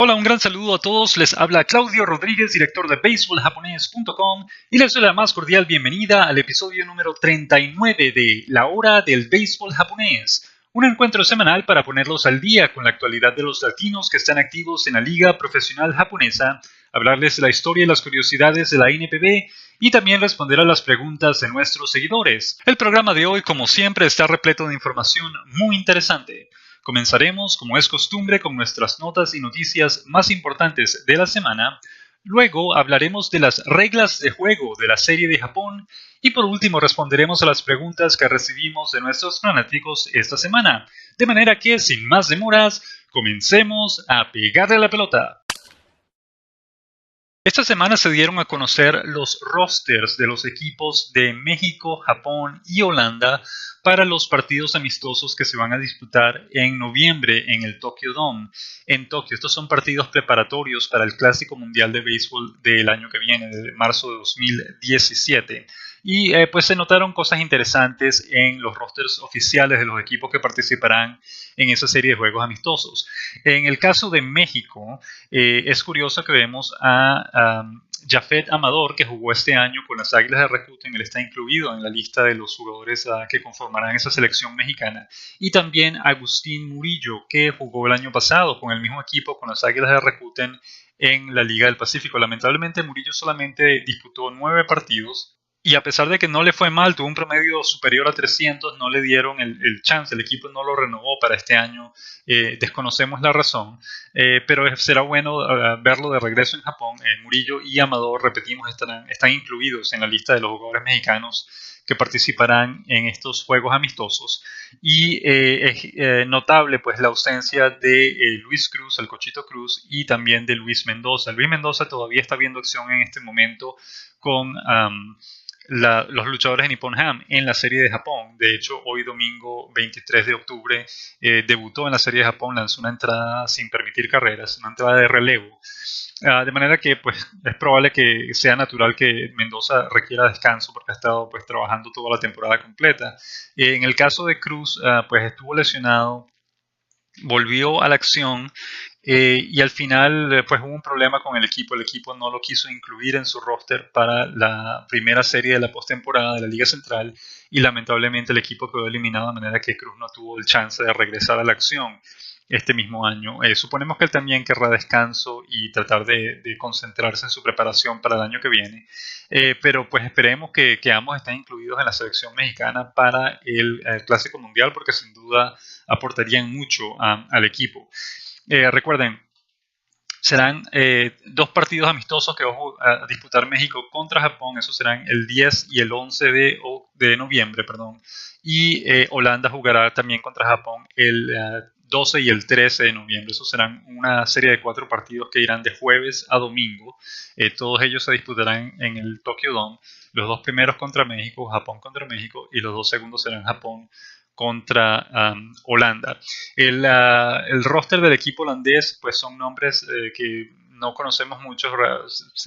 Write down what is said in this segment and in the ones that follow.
Hola, un gran saludo a todos. Les habla Claudio Rodríguez, director de baseballjaponés.com, y les doy la más cordial bienvenida al episodio número 39 de La Hora del Béisbol Japonés, un encuentro semanal para ponerlos al día con la actualidad de los latinos que están activos en la Liga Profesional Japonesa, hablarles de la historia y las curiosidades de la NPB y también responder a las preguntas de nuestros seguidores. El programa de hoy, como siempre, está repleto de información muy interesante. Comenzaremos, como es costumbre, con nuestras notas y noticias más importantes de la semana. Luego hablaremos de las reglas de juego de la serie de Japón. Y por último responderemos a las preguntas que recibimos de nuestros fanáticos esta semana. De manera que, sin más demoras, comencemos a pegarle a la pelota. Esta semana se dieron a conocer los rosters de los equipos de México, Japón y Holanda para los partidos amistosos que se van a disputar en noviembre en el Tokyo Dome en Tokio. Estos son partidos preparatorios para el Clásico Mundial de Béisbol del año que viene, de marzo de 2017. Y pues se notaron cosas interesantes en los rosters oficiales de los equipos que participarán en esa serie de juegos amistosos. En el caso de México, es curioso que vemos a Jafet Amador, que jugó este año con las Águilas de Rakuten. Él está incluido en la lista de los jugadores que conformarán esa selección mexicana. Y también Agustín Murillo, que jugó el año pasado con el mismo equipo, con las Águilas de Rakuten, en la Liga del Pacífico. Lamentablemente Murillo solamente disputó 9 partidos. Y a pesar de que no le fue mal, tuvo un promedio superior a 300, no le dieron el chance, el equipo no lo renovó para este año, desconocemos la razón, pero será bueno verlo de regreso en Japón. Murillo y Amador, repetimos, están incluidos en la lista de los jugadores mexicanos que participarán en estos juegos amistosos. Y es notable pues la ausencia de Luis Cruz, el Cochito Cruz, y también de Luis Mendoza. Luis Mendoza todavía está viendo acción en este momento con los luchadores de Nippon Ham en la serie de Japón. De hecho, hoy domingo 23 de octubre debutó en la serie de Japón, lanzó una entrada sin permitir carreras, una entrada de relevo. De manera que pues, es probable que sea natural que Mendoza requiera descanso porque ha estado pues, trabajando toda la temporada completa. En el caso de Cruz, pues estuvo lesionado, volvió a la acción y al final pues hubo un problema con el equipo no lo quiso incluir en su roster para la primera serie de la postemporada de la Liga Central y lamentablemente el equipo quedó eliminado, de manera que Cruz no tuvo el chance de regresar a la acción este mismo año. Suponemos que él también querrá descanso y tratar de concentrarse en su preparación para el año que viene, pero pues esperemos que ambos estén incluidos en la selección mexicana para el Clásico Mundial, porque sin duda aportarían mucho al equipo. Recuerden, serán 2 partidos amistosos que va a disputar México contra Japón. Esos serán el 10 y el 11 de noviembre. Perdón. Y Holanda jugará también contra Japón el 12 y el 13 de noviembre. Esos serán una serie de 4 partidos que irán de jueves a domingo. Todos ellos se disputarán en el Tokyo Dome. Los 2 primeros contra México, Japón contra México, y los 2 segundos serán Japón contra Holanda. El roster del equipo holandés pues son nombres que no conocemos muchos,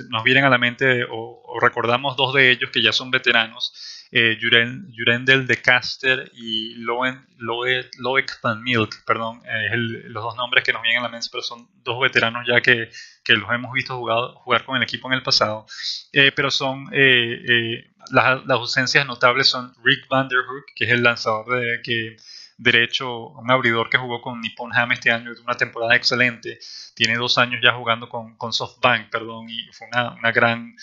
nos vienen a la mente o recordamos 2 de ellos que ya son veteranos, Jurendel de Caster y Loic van Milk, perdón, los 2 nombres que nos vienen a la mente, pero son 2 veteranos ya que los hemos visto jugar con el equipo en el pasado, pero son las ausencias notables son Rick Vanderhook, que es el lanzador derecho, un abridor que jugó con Nippon Ham este año, de una temporada excelente. Tiene 2 años ya jugando con SoftBank, perdón, y fue una gran,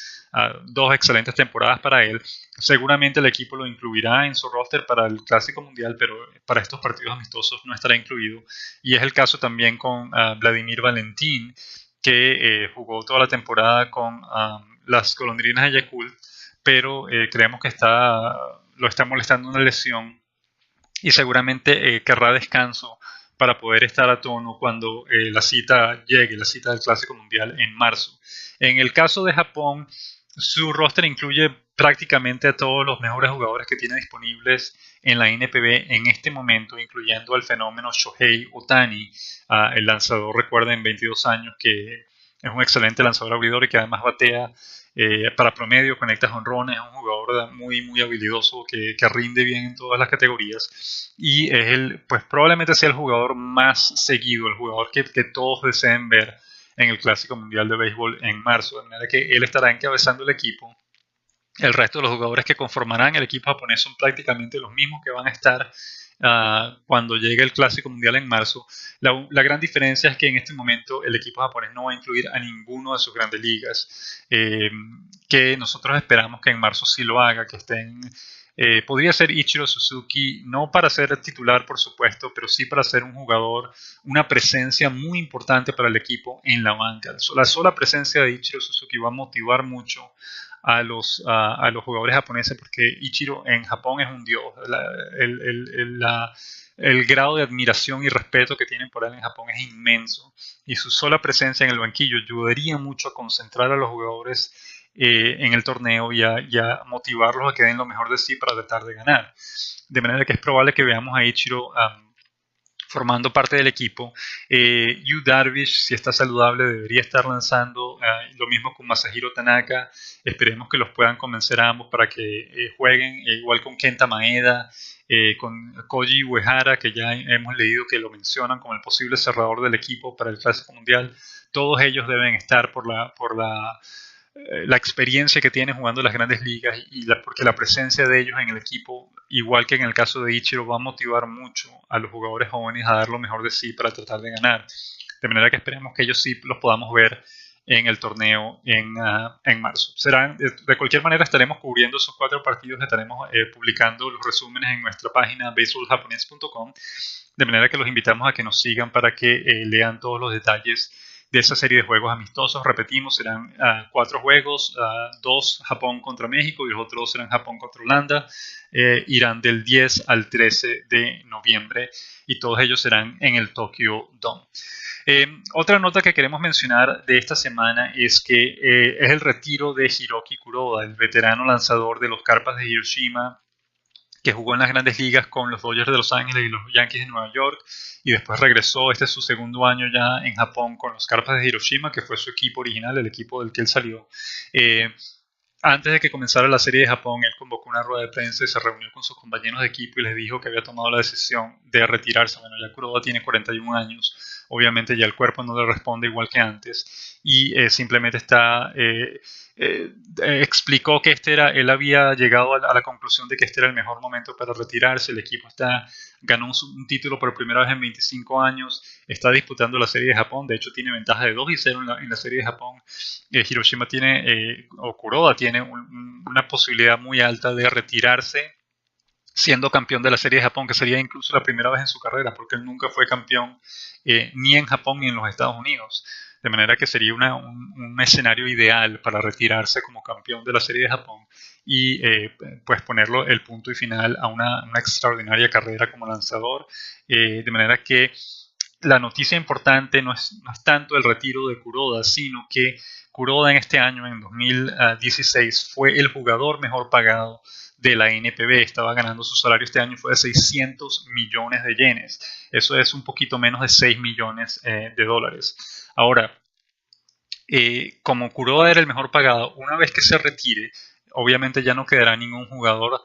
2 excelentes temporadas para él. Seguramente el equipo lo incluirá en su roster para el Clásico Mundial, pero para estos partidos amistosos no estará incluido. Y es el caso también con Vladimir Valentín, que jugó toda la temporada con las Golondrinas de Yakult, pero creemos que lo está molestando una lesión y seguramente querrá descanso para poder estar a tono cuando la cita llegue, la cita del Clásico Mundial en marzo. En el caso de Japón, su roster incluye prácticamente a todos los mejores jugadores que tiene disponibles en la NPB en este momento, incluyendo al fenómeno Shohei Ohtani, el lanzador, recuerden, 22 años, que es un excelente lanzador abridor y que además batea para promedio, conecta jonrones, es un jugador muy, muy habilidoso que rinde bien en todas las categorías y es pues probablemente sea el jugador más seguido, el jugador que todos deseen ver en el Clásico Mundial de Béisbol en marzo, de manera que él estará encabezando el equipo. El resto de los jugadores que conformarán el equipo japonés son prácticamente los mismos que van a estar cuando llegue el Clásico Mundial en marzo. La gran diferencia es que en este momento el equipo japonés no va a incluir a ninguno de sus grandes ligas, que nosotros esperamos que en marzo sí lo haga, que estén. Podría ser Ichiro Suzuki, no para ser titular por supuesto, pero sí para ser un jugador, una presencia muy importante para el equipo en la banca. La sola presencia de Ichiro Suzuki va a motivar mucho a los jugadores japoneses, porque Ichiro en Japón es un dios. El grado de admiración y respeto que tienen por él en Japón es inmenso, y su sola presencia en el banquillo ayudaría mucho a concentrar a los jugadores en el torneo y a motivarlos a que den lo mejor de sí para tratar de ganar. De manera que es probable que veamos a Ichiro formando parte del equipo. Yu Darvish, si está saludable, debería estar lanzando. Lo mismo con Masahiro Tanaka. Esperemos que los puedan convencer a ambos para que jueguen, igual con Kenta Maeda, con Koji Uehara, que ya hemos leído que lo mencionan como el posible cerrador del equipo para el Clásico Mundial. Todos ellos deben estar por la experiencia que tienen jugando en las grandes ligas, porque la presencia de ellos en el equipo, igual que en el caso de Ichiro, va a motivar mucho a los jugadores jóvenes a dar lo mejor de sí para tratar de ganar. De manera que esperemos que ellos sí los podamos ver en el torneo en marzo. De cualquier manera, estaremos cubriendo esos 4 partidos, estaremos publicando los resúmenes en nuestra página baseballjaponés.com, de manera que los invitamos a que nos sigan para que lean todos los detalles de esa serie de juegos amistosos. Repetimos, serán 4 juegos, 2 Japón contra México y los otros 2 serán Japón contra Holanda. Irán del 10 al 13 de noviembre y todos ellos serán en el Tokyo Dome. Otra nota que queremos mencionar de esta semana es que es el retiro de Hiroki Kuroda, el veterano lanzador de los Carpas de Hiroshima, que jugó en las grandes ligas con los Dodgers de Los Ángeles y los Yankees de Nueva York, y después regresó. Este es su segundo año ya en Japón con los Carpas de Hiroshima, que fue su equipo original, el equipo del que él salió. Antes de que comenzara la serie de Japón, él convocó una rueda de prensa y se reunió con sus compañeros de equipo y les dijo que había tomado la decisión de retirarse. Bueno, ya Kuroda tiene 41 años, obviamente ya el cuerpo no le responde igual que antes, y simplemente explicó que él había llegado a la conclusión de que este era el mejor momento para retirarse. El equipo ganó un título por primera vez en 25 años, está disputando la serie de Japón, de hecho tiene ventaja de 2-0 en la serie de Japón. Hiroshima o Kuroda tiene una posibilidad muy alta de retirarse siendo campeón de la serie de Japón, que sería incluso la primera vez en su carrera, porque él nunca fue campeón ni en Japón ni en los Estados Unidos. De manera que sería un escenario ideal para retirarse como campeón de la serie de Japón y pues ponerlo el punto y final a una extraordinaria carrera como lanzador. De manera que la noticia importante no es tanto el retiro de Kuroda, sino que Kuroda en este año, en 2016, fue el jugador mejor pagado de la NPB. Estaba ganando, su salario este año fue de 600 millones de yenes. Eso es un poquito menos de 6 millones de dólares. Ahora, como Kuroda era el mejor pagado, una vez que se retire, obviamente ya no quedará ningún jugador,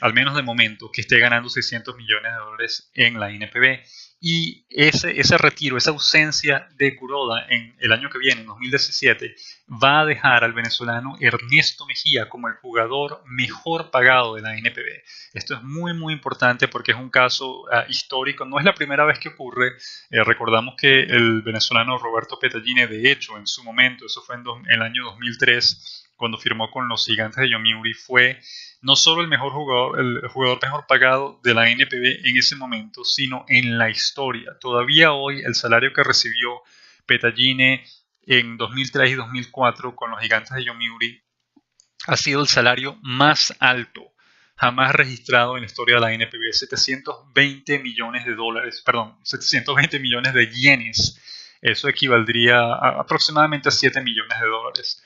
al menos de momento, que esté ganando 600 millones de dólares en la NPB. Y ese retiro, esa ausencia de Kuroda en el año que viene, en 2017, va a dejar al venezolano Ernesto Mejía como el jugador mejor pagado de la NPB. Esto es muy muy importante porque es un caso histórico, no es la primera vez que ocurre. Recordamos que el venezolano Roberto Petagine, de hecho, en su momento, eso fue en el año 2003, cuando firmó con los Gigantes de Yomiuri, fue no solo el jugador mejor pagado de la NPB en ese momento, sino en la historia. Todavía hoy el salario que recibió Petagine en 2003 y 2004 con los Gigantes de Yomiuri ha sido el salario más alto jamás registrado en la historia de la NPB, 720 millones de dólares, perdón, 720 millones de yenes. Eso equivaldría aproximadamente a 7 millones de dólares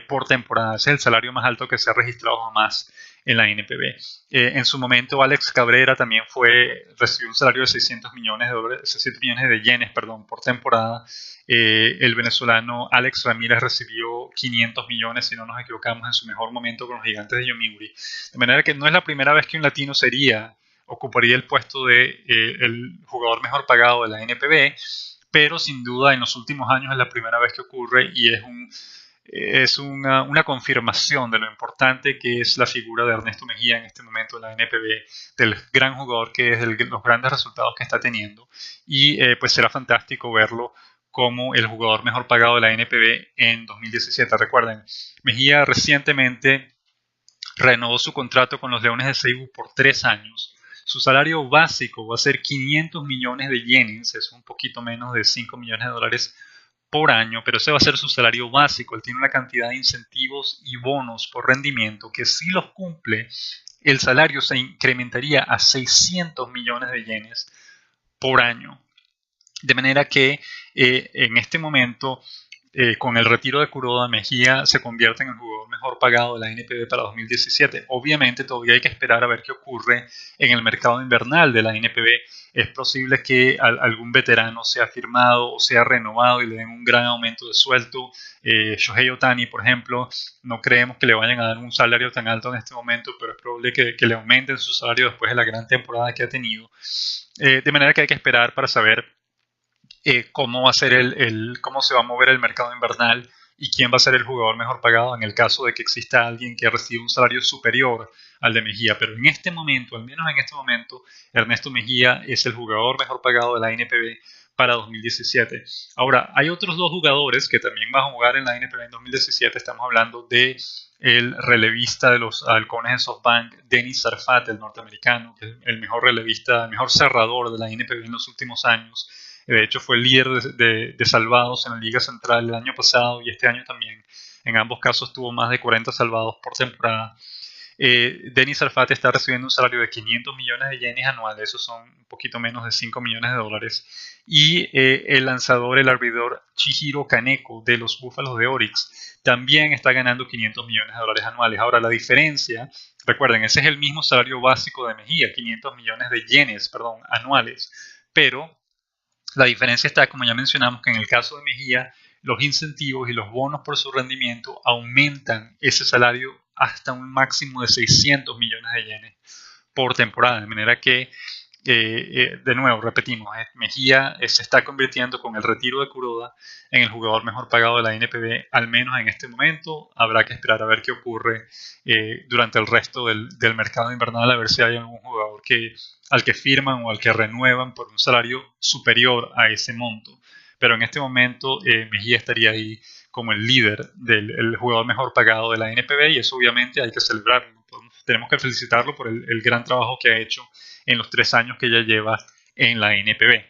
por temporada. Ese es el salario más alto que se ha registrado jamás en la NPB. En su momento, Alex Cabrera también recibió un salario de 600 millones de dólares, 600 millones de yenes, perdón, por temporada. El venezolano Alex Ramírez recibió 500 millones, si no nos equivocamos, en su mejor momento con los Gigantes de Yomiuri. De manera que no es la primera vez que un latino ocuparía el puesto de el jugador mejor pagado de la NPB, pero sin duda en los últimos años es la primera vez que ocurre y es una confirmación de lo importante que es la figura de Ernesto Mejía en este momento en la NPB, del gran jugador que es, los grandes resultados que está teniendo, y pues será fantástico verlo como el jugador mejor pagado de la NPB en 2017. Recuerden, Mejía recientemente renovó su contrato con los Leones de Seibu por 3 años. Su salario básico va a ser 500 millones de yenes, es un poquito menos de 5 millones de dólares por año, pero ese va a ser su salario básico. Él tiene una cantidad de incentivos y bonos por rendimiento que si los cumple, el salario se incrementaría a 600 millones de yenes por año. De manera que en este momento, con el retiro de Kuroda, Mejía se convierte en el jugador mejor pagado de la NPB para 2017. Obviamente todavía hay que esperar a ver qué ocurre en el mercado invernal de la NPB. Es posible que algún veterano sea firmado o sea renovado y le den un gran aumento de sueldo. Shohei Ohtani, por ejemplo, no creemos que le vayan a dar un salario tan alto en este momento, pero es probable que le aumenten su salario después de la gran temporada que ha tenido. De manera que hay que esperar para saber cómo va a ser cómo se va a mover el mercado invernal y quién va a ser el jugador mejor pagado en el caso de que exista alguien que reciba un salario superior al de Mejía. Pero en este momento, al menos en este momento, Ernesto Mejía es el jugador mejor pagado de la NPB para 2017. Ahora, hay otros dos jugadores que también van a jugar en la NPB en 2017. Estamos hablando de el relevista de los Halcones de SoftBank, Denis Sarfat, el norteamericano, que es el mejor relevista, el mejor cerrador de la NPB en los últimos años. De hecho, fue el líder de salvados en la Liga Central el año pasado y este año también. En ambos casos tuvo más de 40 salvados por temporada. Denis Sarfat está recibiendo un salario de 500 millones de yenes anuales, esos son un poquito menos de 5 millones de dólares. Y el lanzador, el abridor Chihiro Kaneko de los Búfalos de Orix, también está ganando 500 millones de dólares anuales. Ahora, la diferencia, recuerden, ese es el mismo salario básico de Mejía, 500 millones de yenes, perdón, anuales. Pero la diferencia está, como ya mencionamos, que en el caso de Mejía, los incentivos y los bonos por su rendimiento aumentan ese salario hasta un máximo de 600 millones de yenes por temporada. De manera que, de nuevo, repetimos, Mejía se está convirtiendo con el retiro de Kuroda en el jugador mejor pagado de la NPB, al menos en este momento. Habrá que esperar a ver qué ocurre durante el resto del mercado invernal, a ver si hay algún jugador al que firman o al que renuevan por un salario superior a ese monto. Pero en este momento Mejía estaría ahí como el líder del jugador mejor pagado de la NPB y eso obviamente hay que celebrarlo. Tenemos que felicitarlo por el gran trabajo que ha hecho en los 3 años que ya lleva en la NPB.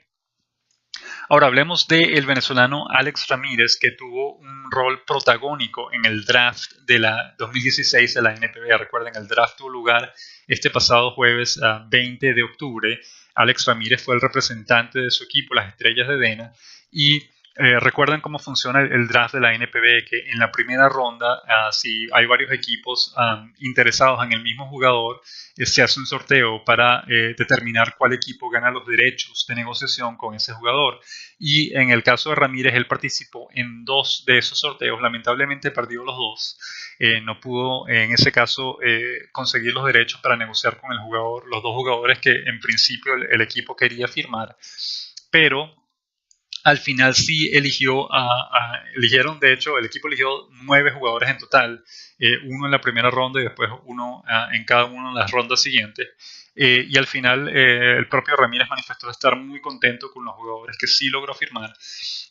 Ahora hablemos del venezolano Alex Ramírez, que tuvo un rol protagónico en el draft de la 2016 de la NPB. Recuerden, el draft tuvo lugar este pasado jueves 20 de octubre. Alex Ramírez fue el representante de su equipo, las Estrellas de Dena, y recuerden cómo funciona el draft de la NPB, que en la primera ronda, si hay varios equipos interesados en el mismo jugador, se hace un sorteo para determinar cuál equipo gana los derechos de negociación con ese jugador. Y en el caso de Ramírez, él participó en 2 de esos sorteos, lamentablemente perdió los 2. No pudo en ese caso conseguir los derechos para negociar con el jugador, los 2 jugadores que en principio el equipo quería firmar, pero al final sí eligieron, de hecho, el equipo eligió 9 jugadores en total, uno en la primera ronda y después uno en cada una de las rondas siguientes. Y al final el propio Ramírez manifestó estar muy contento con los jugadores que sí logró firmar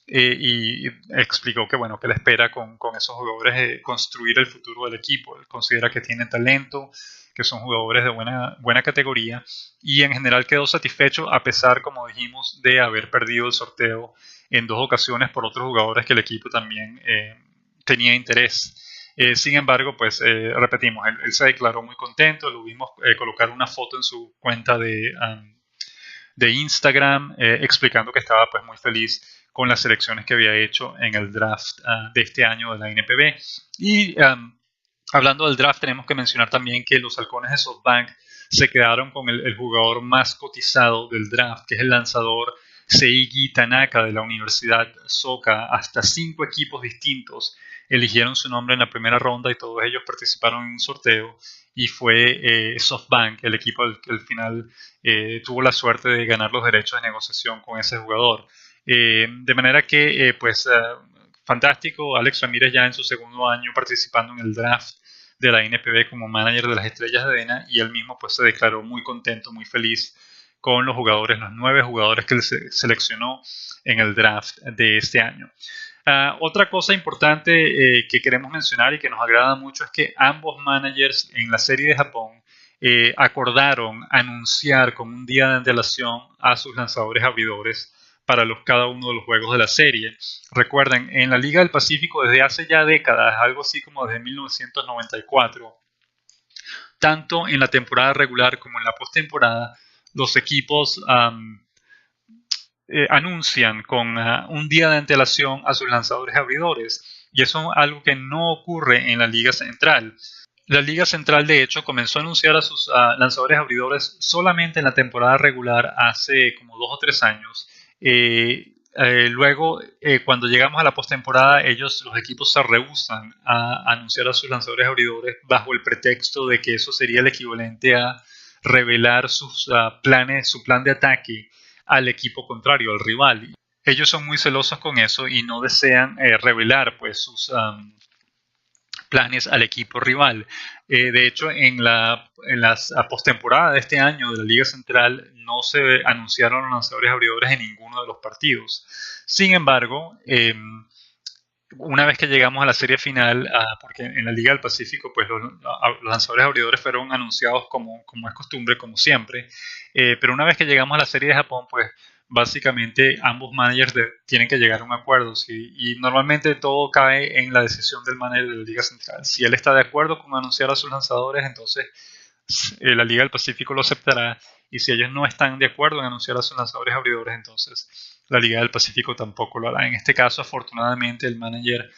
y explicó que bueno, que él espera con esos jugadores construir el futuro del equipo. Él considera que tienen talento, que son jugadores de buena categoría y en general quedó satisfecho a pesar, como dijimos, de haber perdido el sorteo en 2 ocasiones por otros jugadores que el equipo también tenía interés. Sin embargo, pues repetimos, él se declaró muy contento, lo vimos colocar una foto en su cuenta de Instagram explicando que estaba pues muy feliz con las selecciones que había hecho en el draft de este año de la NPB. Y hablando del draft, tenemos que mencionar también que los Halcones de SoftBank se quedaron con el jugador más cotizado del draft, que es el lanzador Seiji Tanaka de la Universidad Soka. Hasta 5 equipos distintos eligieron su nombre en la primera ronda y todos ellos participaron en un sorteo y fue SoftBank el equipo que al final tuvo la suerte de ganar los derechos de negociación con ese jugador. De manera que, fantástico, Alex Ramírez ya en su segundo año participando en el draft de la NPB como manager de las Estrellas de Dena, y él mismo pues se declaró muy contento, muy feliz con los jugadores, los 9 jugadores que él seleccionó en el draft de este año. Otra cosa importante que queremos mencionar y que nos agrada mucho es que ambos managers en la serie de Japón acordaron anunciar con un día de antelación a sus lanzadores abridores para cada uno de los juegos de la serie. Recuerden, en la Liga del Pacífico desde hace ya décadas, algo así como desde 1994, tanto en la temporada regular como en la postemporada, los equipos anuncian con un día de antelación a sus lanzadores abridores, y eso es algo que no ocurre en la Liga Central. La Liga Central, de hecho, comenzó a anunciar a sus lanzadores abridores solamente en la temporada regular hace como 2 o 3 años. Luego, cuando llegamos a la postemporada, los equipos se rehúsan a anunciar a sus lanzadores abridores bajo el pretexto de que eso sería el equivalente a revelar sus planes, su plan de ataque al equipo contrario, al rival. Ellos son muy celosos con eso y no desean revelar pues sus planes al equipo rival. De hecho, en las postemporada de este año de la Liga Central no se anunciaron los lanzadores abridores en ninguno de los partidos. Sin embargo, una vez que llegamos a la serie final, porque en la Liga del Pacífico pues los lanzadores abridores fueron anunciados como es costumbre, como siempre, pero una vez que llegamos a la serie de Japón, pues básicamente ambos managers tienen que llegar a un acuerdo, ¿sí? Y normalmente todo cae en la decisión del manager de la Liga Central. Si él está de acuerdo con anunciar a sus lanzadores, entonces la Liga del Pacífico lo aceptará, y si ellos no están de acuerdo en anunciar a sus lanzadores abridores, entonces la Liga del Pacífico tampoco lo hará. En este caso, afortunadamente, el manager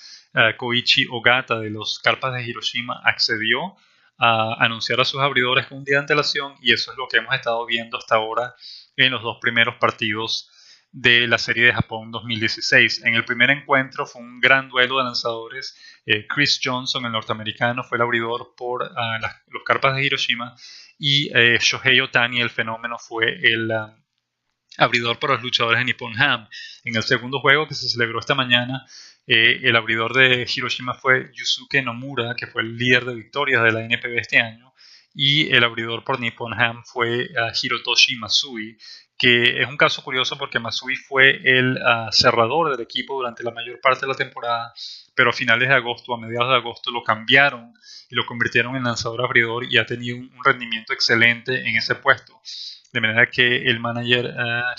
Koichi Ogata de los Carpas de Hiroshima accedió a anunciar a sus abridores con un día de antelación, y eso es lo que hemos estado viendo hasta ahora en los 2 primeros partidos de la serie de Japón 2016. En el primer encuentro fue un gran duelo de lanzadores. Chris Johnson, el norteamericano, fue el abridor por los Carpas de Hiroshima, y Shohei Ohtani, el fenómeno, fue el abridor por los luchadores de Nippon Ham. En el segundo juego, que se celebró esta mañana, el abridor de Hiroshima fue Yusuke Nomura, que fue el líder de victorias de la NPB este año, y el abridor por Nippon Ham fue Hirotoshi Matsui, que es un caso curioso porque Matsui fue el cerrador del equipo durante la mayor parte de la temporada, pero a finales de agosto, a mediados de agosto, lo cambiaron y lo convirtieron en lanzador abridor, y ha tenido un rendimiento excelente en ese puesto. De manera que el manager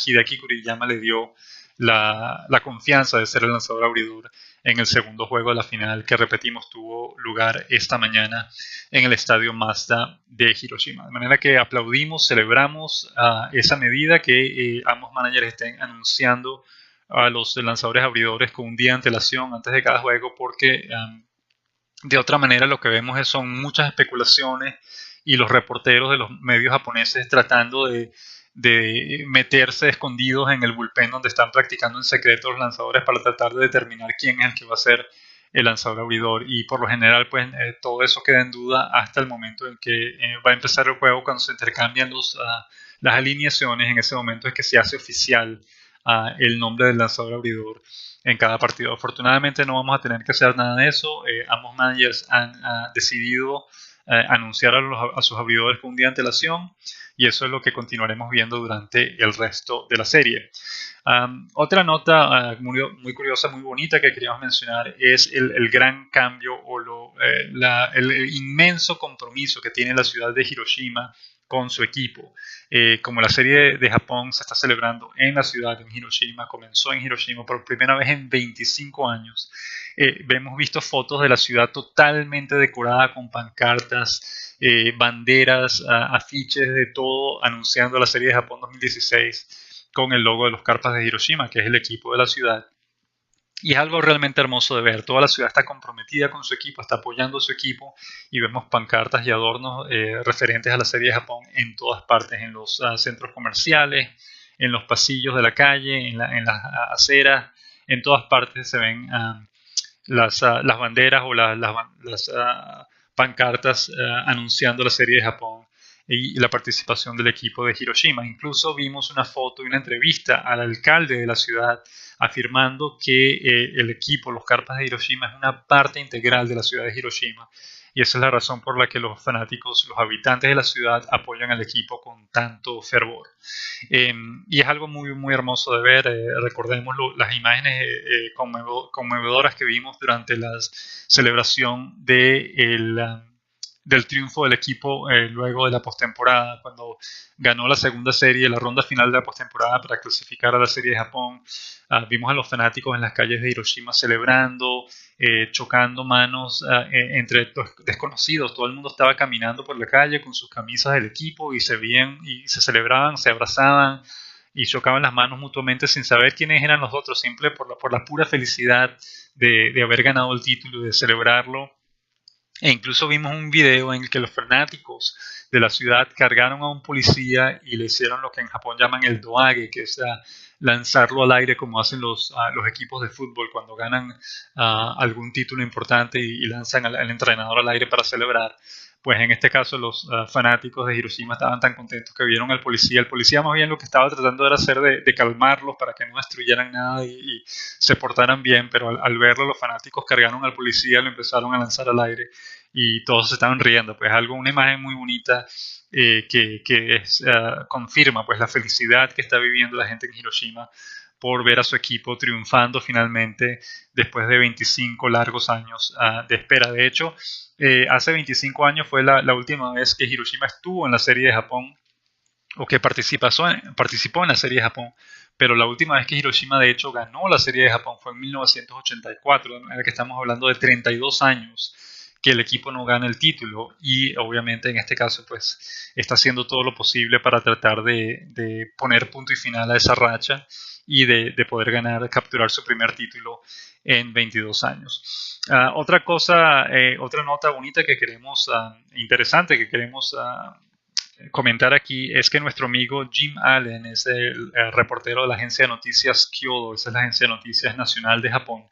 Hideaki Kuriyama le dio la confianza de ser el lanzador abridor en el segundo juego de la final, que repetimos tuvo lugar esta mañana en el estadio Mazda de Hiroshima. De manera que aplaudimos, celebramos esa medida, que ambos managers estén anunciando a los lanzadores abridores con un día de antelación antes de cada juego, porque de otra manera lo que vemos son muchas especulaciones, y los reporteros de los medios japoneses tratando de meterse escondidos en el bullpen donde están practicando en secreto los lanzadores para tratar de determinar quién es el que va a ser el lanzador abridor, y por lo general pues todo eso queda en duda hasta el momento en que va a empezar el juego, cuando se intercambian las alineaciones. En ese momento es que se hace oficial el nombre del lanzador abridor en cada partido. Afortunadamente no vamos a tener que hacer nada de eso. Ambos managers han decidido anunciar a sus abridores con un día de antelación, y eso es lo que continuaremos viendo durante el resto de la serie. Otra nota muy curiosa, muy bonita que queríamos mencionar es el gran cambio o el inmenso compromiso que tiene la ciudad de Hiroshima con su equipo. Como la serie de Japón se está celebrando en la ciudad, en Hiroshima, comenzó en Hiroshima por primera vez en 25 años. Hemos visto fotos de la ciudad totalmente decorada con pancartas, banderas, afiches, de todo, anunciando la serie de Japón 2016 con el logo de los Carpas de Hiroshima, que es el equipo de la ciudad. Y es algo realmente hermoso de ver. Toda la ciudad está comprometida con su equipo, está apoyando a su equipo, y vemos pancartas y adornos referentes a la serie de Japón en todas partes, en los centros comerciales, en los pasillos de la calle, en las aceras. En todas partes se ven las banderas o las pancartas anunciando la serie de Japón y la participación del equipo de Hiroshima. Incluso vimos una foto y una entrevista al alcalde de la ciudad afirmando que el equipo, los Carpas de Hiroshima, es una parte integral de la ciudad de Hiroshima. Y esa es la razón por la que los fanáticos, los habitantes de la ciudad apoyan al equipo con tanto fervor. Y es algo muy, muy hermoso de ver. Recordemos las imágenes conmovedoras que vimos durante la celebración del triunfo del equipo luego de la postemporada, cuando ganó la segunda serie, la ronda final de la postemporada para clasificar a la serie de Japón. Vimos a los fanáticos en las calles de Hiroshima celebrando, chocando manos entre desconocidos. Todo el mundo estaba caminando por la calle con sus camisas del equipo y se veían y se celebraban, se abrazaban y chocaban las manos mutuamente sin saber quiénes eran los otros, simple por la pura felicidad de haber ganado el título y de celebrarlo. E incluso vimos un video en el que los fanáticos de la ciudad cargaron a un policía y le hicieron lo que en Japón llaman el doage, que es lanzarlo al aire como hacen los equipos de fútbol cuando ganan algún título importante y lanzan al entrenador al aire para celebrar. Pues en este caso los fanáticos de Hiroshima estaban tan contentos que vieron al policía. El policía más bien lo que estaba tratando era hacer de calmarlos para que no destruyeran nada y se portaran bien, pero al verlo los fanáticos cargaron al policía y lo empezaron a lanzar al aire y todos se estaban riendo. Pues una imagen muy bonita que confirma pues la felicidad que está viviendo la gente en Hiroshima por ver a su equipo triunfando finalmente después de 25 largos años de espera. De hecho, hace 25 años fue la última vez que Hiroshima estuvo en la serie de Japón o que participó en la serie de Japón, pero la última vez que Hiroshima de hecho ganó la serie de Japón fue en 1984, en la que estamos hablando de 32 años que el equipo no gana el título y obviamente en este caso pues está haciendo todo lo posible para tratar de poner punto y final a esa racha y de poder capturar su primer título en 22 años. Otra nota bonita que queremos, interesante que queremos comentar aquí es que nuestro amigo Jim Allen es el reportero de la agencia de noticias Kyodo, esa es la agencia de noticias nacional de Japón.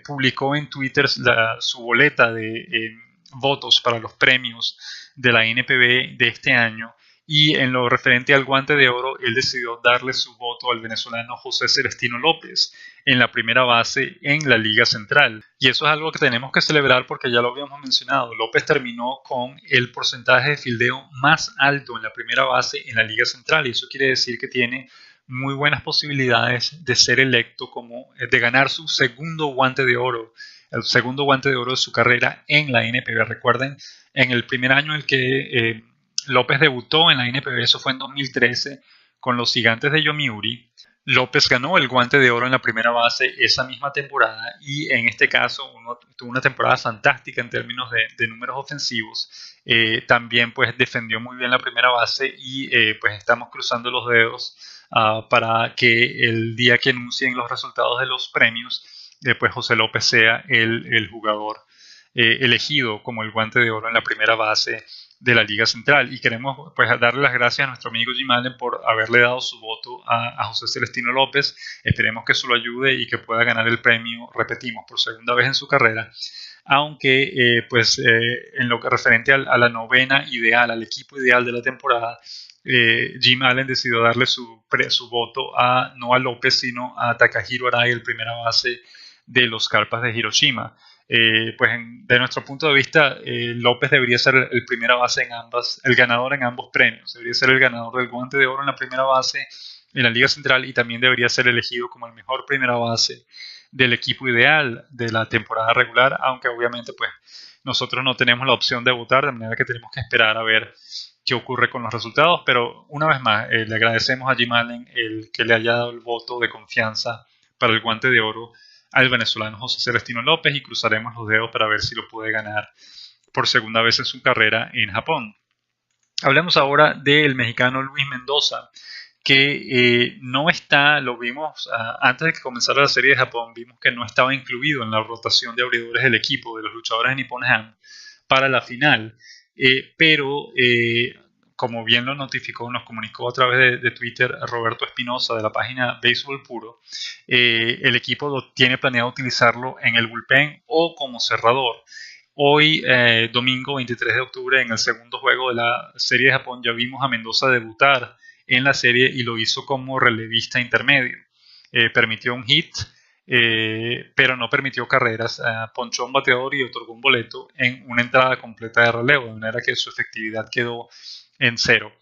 Publicó en Twitter su boleta de votos para los premios de la NPB de este año y en lo referente al Guante de Oro, él decidió darle su voto al venezolano José Celestino López en la primera base en la Liga Central. Y eso es algo que tenemos que celebrar porque ya lo habíamos mencionado. López terminó con el porcentaje de fildeo más alto en la primera base en la Liga Central y eso quiere decir que tiene muy buenas posibilidades de ser electo de ganar su segundo Guante de Oro, el segundo Guante de Oro de su carrera en la NPB. Recuerden, en el primer año en el que López debutó en la NPB, eso fue en 2013, con los Gigantes de Yomiuri. López ganó el Guante de Oro en la primera base esa misma temporada y en este caso tuvo una temporada fantástica en términos de números ofensivos. También pues defendió muy bien la primera base y pues estamos cruzando los dedos para que el día que anuncien los resultados de los premios, pues José López sea el jugador elegido como el Guante de Oro en la primera base de la Liga Central. Y queremos pues darle las gracias a nuestro amigo Jim Allen por haberle dado su voto a José Celestino López. Esperemos que eso lo ayude y que pueda ganar el premio, repetimos, por segunda vez en su carrera. Aunque en lo que referente a la novena ideal, al equipo ideal de la temporada, Jim Allen decidió darle su voto no a López, sino a Takahiro Arai, el primera base de los Carpas de Hiroshima. Pues de nuestro punto de vista, López debería ser el primera base el ganador en ambos premios. Debería ser el ganador del Guante de Oro en la primera base en la Liga Central y también debería ser elegido como el mejor primera base del equipo ideal de la temporada regular, aunque obviamente pues nosotros no tenemos la opción de votar, de manera que tenemos que esperar a ver qué ocurre con los resultados, pero una vez más le agradecemos a Jim Allen el que le haya dado el voto de confianza para el Guante de Oro al venezolano José Celestino López y cruzaremos los dedos para ver si lo puede ganar por segunda vez en su carrera en Japón. Hablemos ahora del mexicano Luis Mendoza, que no está, lo vimos antes de que comenzara la serie de Japón, vimos que no estaba incluido en la rotación de abridores del equipo de los luchadores de Nippon Ham para la final, pero como bien lo nos comunicó a través de Twitter Roberto Espinosa de la página Béisbol Puro, el equipo tiene planeado utilizarlo en el bullpen o como cerrador. Hoy, domingo 23 de octubre, en el segundo juego de la Serie de Japón, ya vimos a Mendoza debutar en la serie y lo hizo como relevista intermedio. Permitió un hit, pero no permitió carreras. Ponchó un bateador y otorgó un boleto en una entrada completa de relevo, de manera que su efectividad quedó en cero.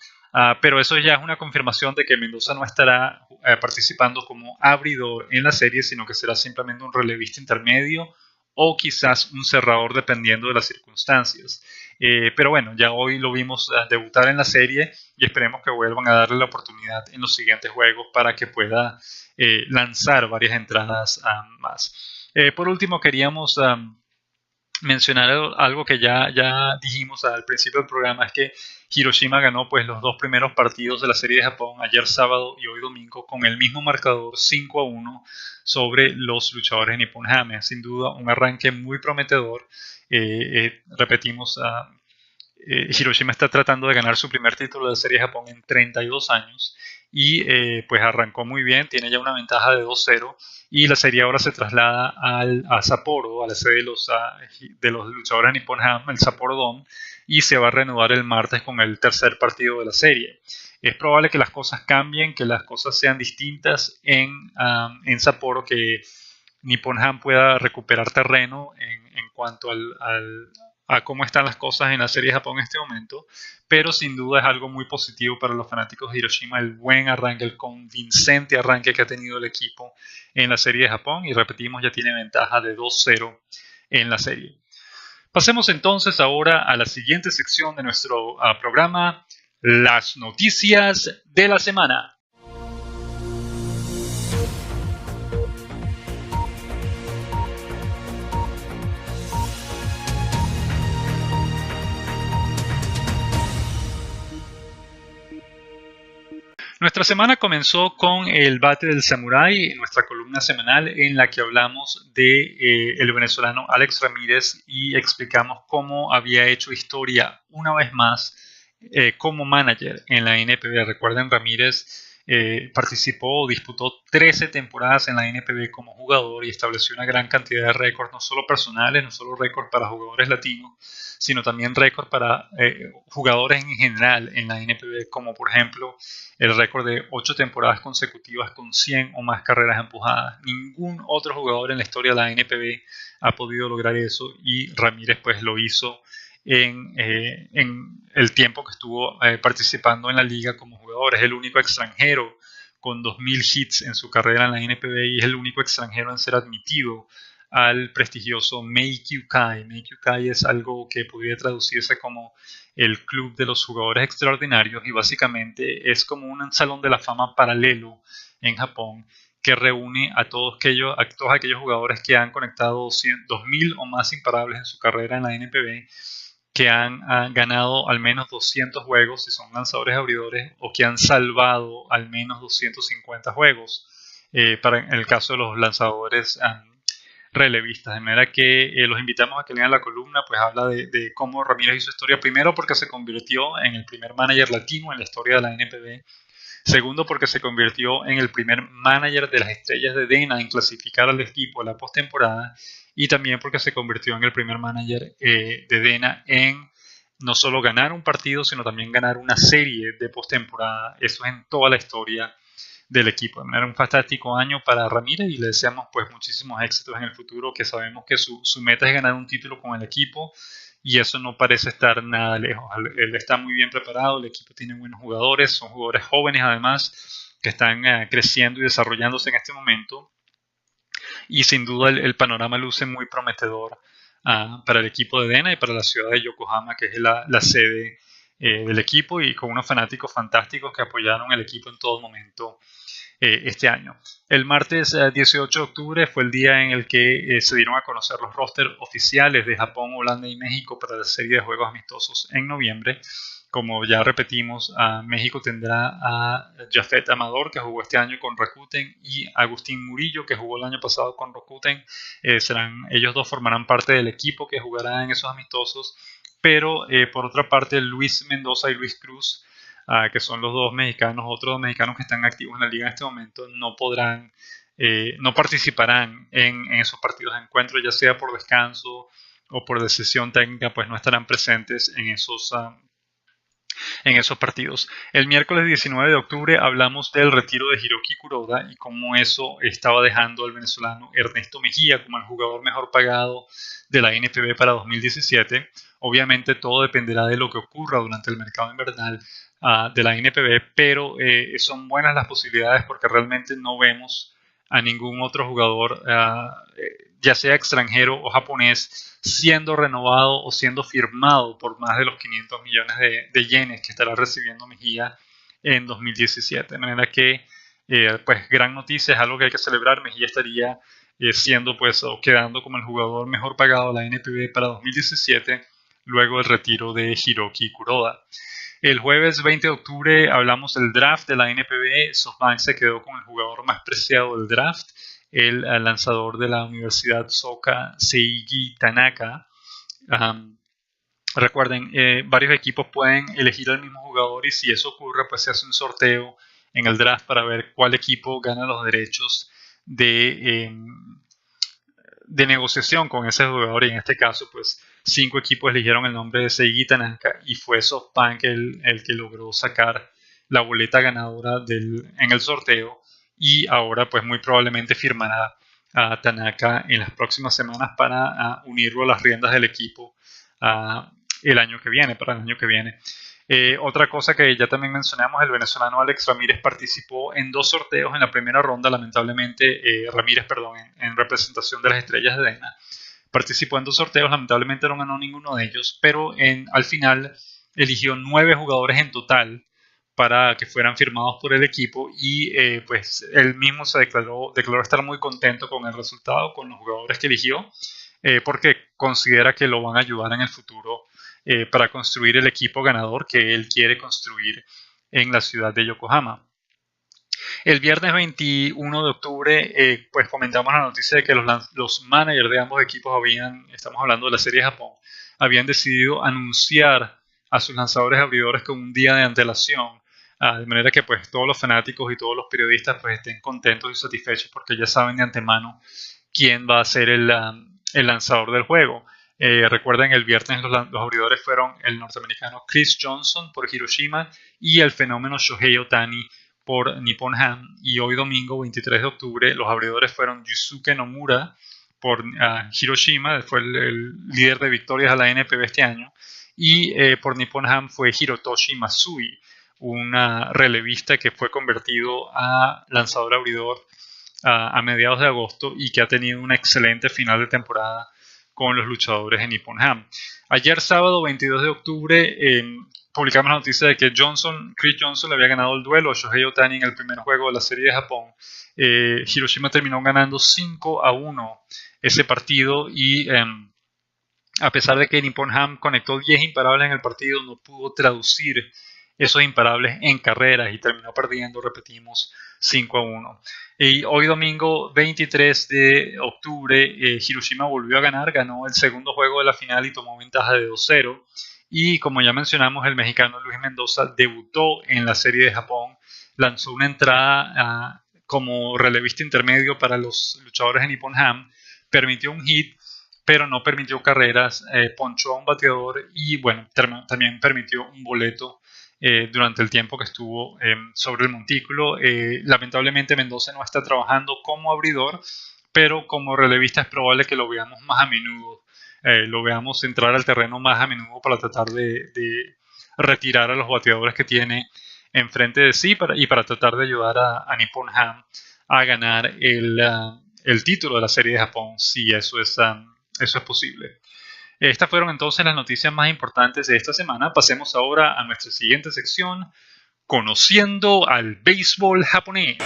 Pero eso ya es una confirmación de que Mendoza no estará participando como abridor en la serie, sino que será simplemente un relevista intermedio o quizás un cerrador dependiendo de las circunstancias. Pero bueno, ya hoy lo vimos debutar en la serie y esperemos que vuelvan a darle la oportunidad en los siguientes juegos para que pueda lanzar varias entradas más. Por último, queríamos mencionar algo que ya dijimos al principio del programa, es que Hiroshima ganó pues los dos primeros partidos de la Serie de Japón, ayer sábado y hoy domingo, con el mismo marcador 5-1 sobre los luchadores Nippon Hame. Sin duda un arranque muy prometedor. Repetimos, Hiroshima está tratando de ganar su primer título de Serie de Japón en 32 años y pues arrancó muy bien, tiene ya una ventaja de 2-0 y la serie ahora se traslada a Sapporo, a la sede de los luchadores Nippon Ham, el Sapporo Dome, y se va a reanudar el martes con el tercer partido de la serie. Es probable que las cosas cambien, que las cosas sean distintas en Sapporo, que Nippon Ham pueda recuperar terreno en cuanto a cómo están las cosas en la Serie de Japón en este momento, pero sin duda es algo muy positivo para los fanáticos de Hiroshima, el buen arranque, el convincente arranque que ha tenido el equipo en la Serie de Japón, y repetimos, ya tiene ventaja de 2-0 en la serie. Pasemos entonces ahora a la siguiente sección de nuestro programa, las noticias de la semana. Nuestra semana comenzó con el bate del samurái, nuestra columna semanal en la que hablamos de el venezolano Alex Ramírez y explicamos cómo había hecho historia una vez más como manager en la NPB. Recuerden, Ramírez participó o disputó 13 temporadas en la NPB como jugador y estableció una gran cantidad de récords, no solo personales, no solo récords para jugadores latinos, sino también récords para jugadores en general en la NPB, como por ejemplo el récord de 8 temporadas consecutivas con 100 o más carreras empujadas. Ningún otro jugador en la historia de la NPB ha podido lograr eso y Ramírez pues lo hizo en el tiempo que estuvo participando en la liga como jugador. Es el único extranjero con 2.000 hits en su carrera en la NPB y es el único extranjero en ser admitido al prestigioso Meikyu-kai. Meikyu-kai es algo que podría traducirse como el club de los jugadores extraordinarios y básicamente es como un salón de la fama paralelo en Japón que reúne a todos aquellos jugadores que han conectado 2.000 o más imparables en su carrera en la NPB, que han ganado al menos 200 juegos si son lanzadores abridores o que han salvado al menos 250 juegos en el caso de los lanzadores relevistas. De manera que los invitamos a que lean la columna, pues habla de cómo Ramírez hizo historia, primero porque se convirtió en el primer manager latino en la historia de la NPB, segundo porque se convirtió en el primer manager de las estrellas de DENA en clasificar al equipo a la postemporada, y también porque se convirtió en el primer manager de DENA en no solo ganar un partido, sino también ganar una serie de postemporada. Eso es en toda la historia del equipo. De manera, un fantástico año para Ramírez y le deseamos pues muchísimos éxitos en el futuro, que sabemos que su meta es ganar un título con el equipo y eso no parece estar nada lejos. Él está muy bien preparado, el equipo tiene buenos jugadores, son jugadores jóvenes además que están creciendo y desarrollándose en este momento y sin duda el panorama luce muy prometedor para el equipo de DENA y para la ciudad de Yokohama, que es la sede del equipo, y con unos fanáticos fantásticos que apoyaron el equipo en todo momento este año. El martes 18 de octubre fue el día en el que se dieron a conocer los rosters oficiales de Japón, Holanda y México para la serie de juegos amistosos en noviembre. Como ya repetimos, México tendrá a Jafet Amador, que jugó este año con Rakuten, y Agustín Murillo, que jugó el año pasado con Rakuten. Ellos dos formarán parte del equipo que jugará en esos amistosos, pero por otra parte Luis Mendoza y Luis Cruz, que son los dos mexicanos, otros dos mexicanos que están activos en la liga en este momento, no participarán en esos partidos de encuentro, ya sea por descanso o por decisión técnica pues no estarán presentes en esos partidos. El miércoles 19 de octubre hablamos del retiro de Hiroki Kuroda y cómo eso estaba dejando al venezolano Ernesto Mejía como el jugador mejor pagado de la NPB para 2017. Obviamente todo dependerá de lo que ocurra durante el mercado invernal de la NPB, pero son buenas las posibilidades porque realmente no vemos a ningún otro jugador, ya sea extranjero o japonés, siendo renovado o siendo firmado por más de los 500 millones de yenes que estará recibiendo Mejía en 2017. De manera que, pues, gran noticia, es algo que hay que celebrar. Mejía estaría siendo, pues, o quedando como el jugador mejor pagado de la NPB para 2017, luego del retiro de Hiroki Kuroda. El jueves 20 de octubre hablamos del draft de la NPB. SoftBank se quedó con el jugador más preciado del draft, el lanzador de la Universidad Soka, Seiji Tanaka. Recuerden, varios equipos pueden elegir al mismo jugador y si eso ocurre, pues se hace un sorteo en el draft para ver cuál equipo gana los derechos de negociación con ese jugador, y en este caso pues 5 equipos eligieron el nombre de Seiji Tanaka y fue SoftBank el que logró sacar la boleta ganadora en el sorteo, y ahora pues muy probablemente firmará a Tanaka en las próximas semanas para unirlo a las riendas del equipo para el año que viene. Otra cosa que ya también mencionamos, el venezolano Alex Ramírez participó en 2 sorteos en la primera ronda, lamentablemente, en representación de las Estrellas de DENA. Participó en 2 sorteos, lamentablemente no ganó ninguno de ellos, pero al final eligió 9 jugadores en total para que fueran firmados por el equipo y pues él mismo se declaró estar muy contento con el resultado, con los jugadores que eligió, porque considera que lo van a ayudar en el futuro para construir el equipo ganador que él quiere construir en la ciudad de Yokohama. El viernes 21 de octubre, pues comentamos la noticia de que los managers de ambos equipos estamos hablando de la Serie de Japón, habían decidido anunciar a sus lanzadores abridores con un día de antelación, de manera que pues todos los fanáticos y todos los periodistas pues estén contentos y satisfechos porque ya saben de antemano quién va a ser el lanzador del juego. Recuerden, el viernes los abridores fueron el norteamericano Chris Johnson por Hiroshima y el fenómeno Shohei Ohtani por Nippon Ham, y hoy domingo 23 de octubre los abridores fueron Yusuke Nomura por Hiroshima, fue el líder de victorias a la NPB este año, y por Nippon Ham fue Hirotoshi Matsui, una relevista que fue convertido a lanzador abridor a mediados de agosto y que ha tenido una excelente final de temporada con los luchadores de Nippon Ham. Ayer sábado 22 de octubre publicamos la noticia de que Chris Johnson le había ganado el duelo a Shohei Ohtani en el primer juego de la Serie de Japón. Hiroshima terminó ganando 5-1 ese partido y a pesar de que Nippon Ham conectó 10 imparables en el partido, no pudo traducir esos imparables en carreras y terminó perdiendo, repetimos, 5-1. Y hoy domingo 23 de octubre Hiroshima volvió a ganar, ganó el segundo juego de la final y tomó ventaja de 2-0. Y como ya mencionamos, el mexicano Luis Mendoza debutó en la Serie de Japón, lanzó una entrada como relevista intermedio para los luchadores de Nippon Ham, permitió un hit, pero no permitió carreras, ponchó a un bateador y bueno, también permitió un boleto durante el tiempo que estuvo sobre el montículo. Lamentablemente Mendoza no está trabajando como abridor, pero como relevista es probable que lo veamos más a menudo, lo veamos entrar al terreno más a menudo para tratar de retirar a los bateadores que tiene enfrente de sí y para tratar de ayudar a Nippon Ham a ganar el título de la Serie de Japón, si eso es posible. Estas fueron entonces las noticias más importantes de esta semana. Pasemos ahora a nuestra siguiente sección, Conociendo al béisbol japonés.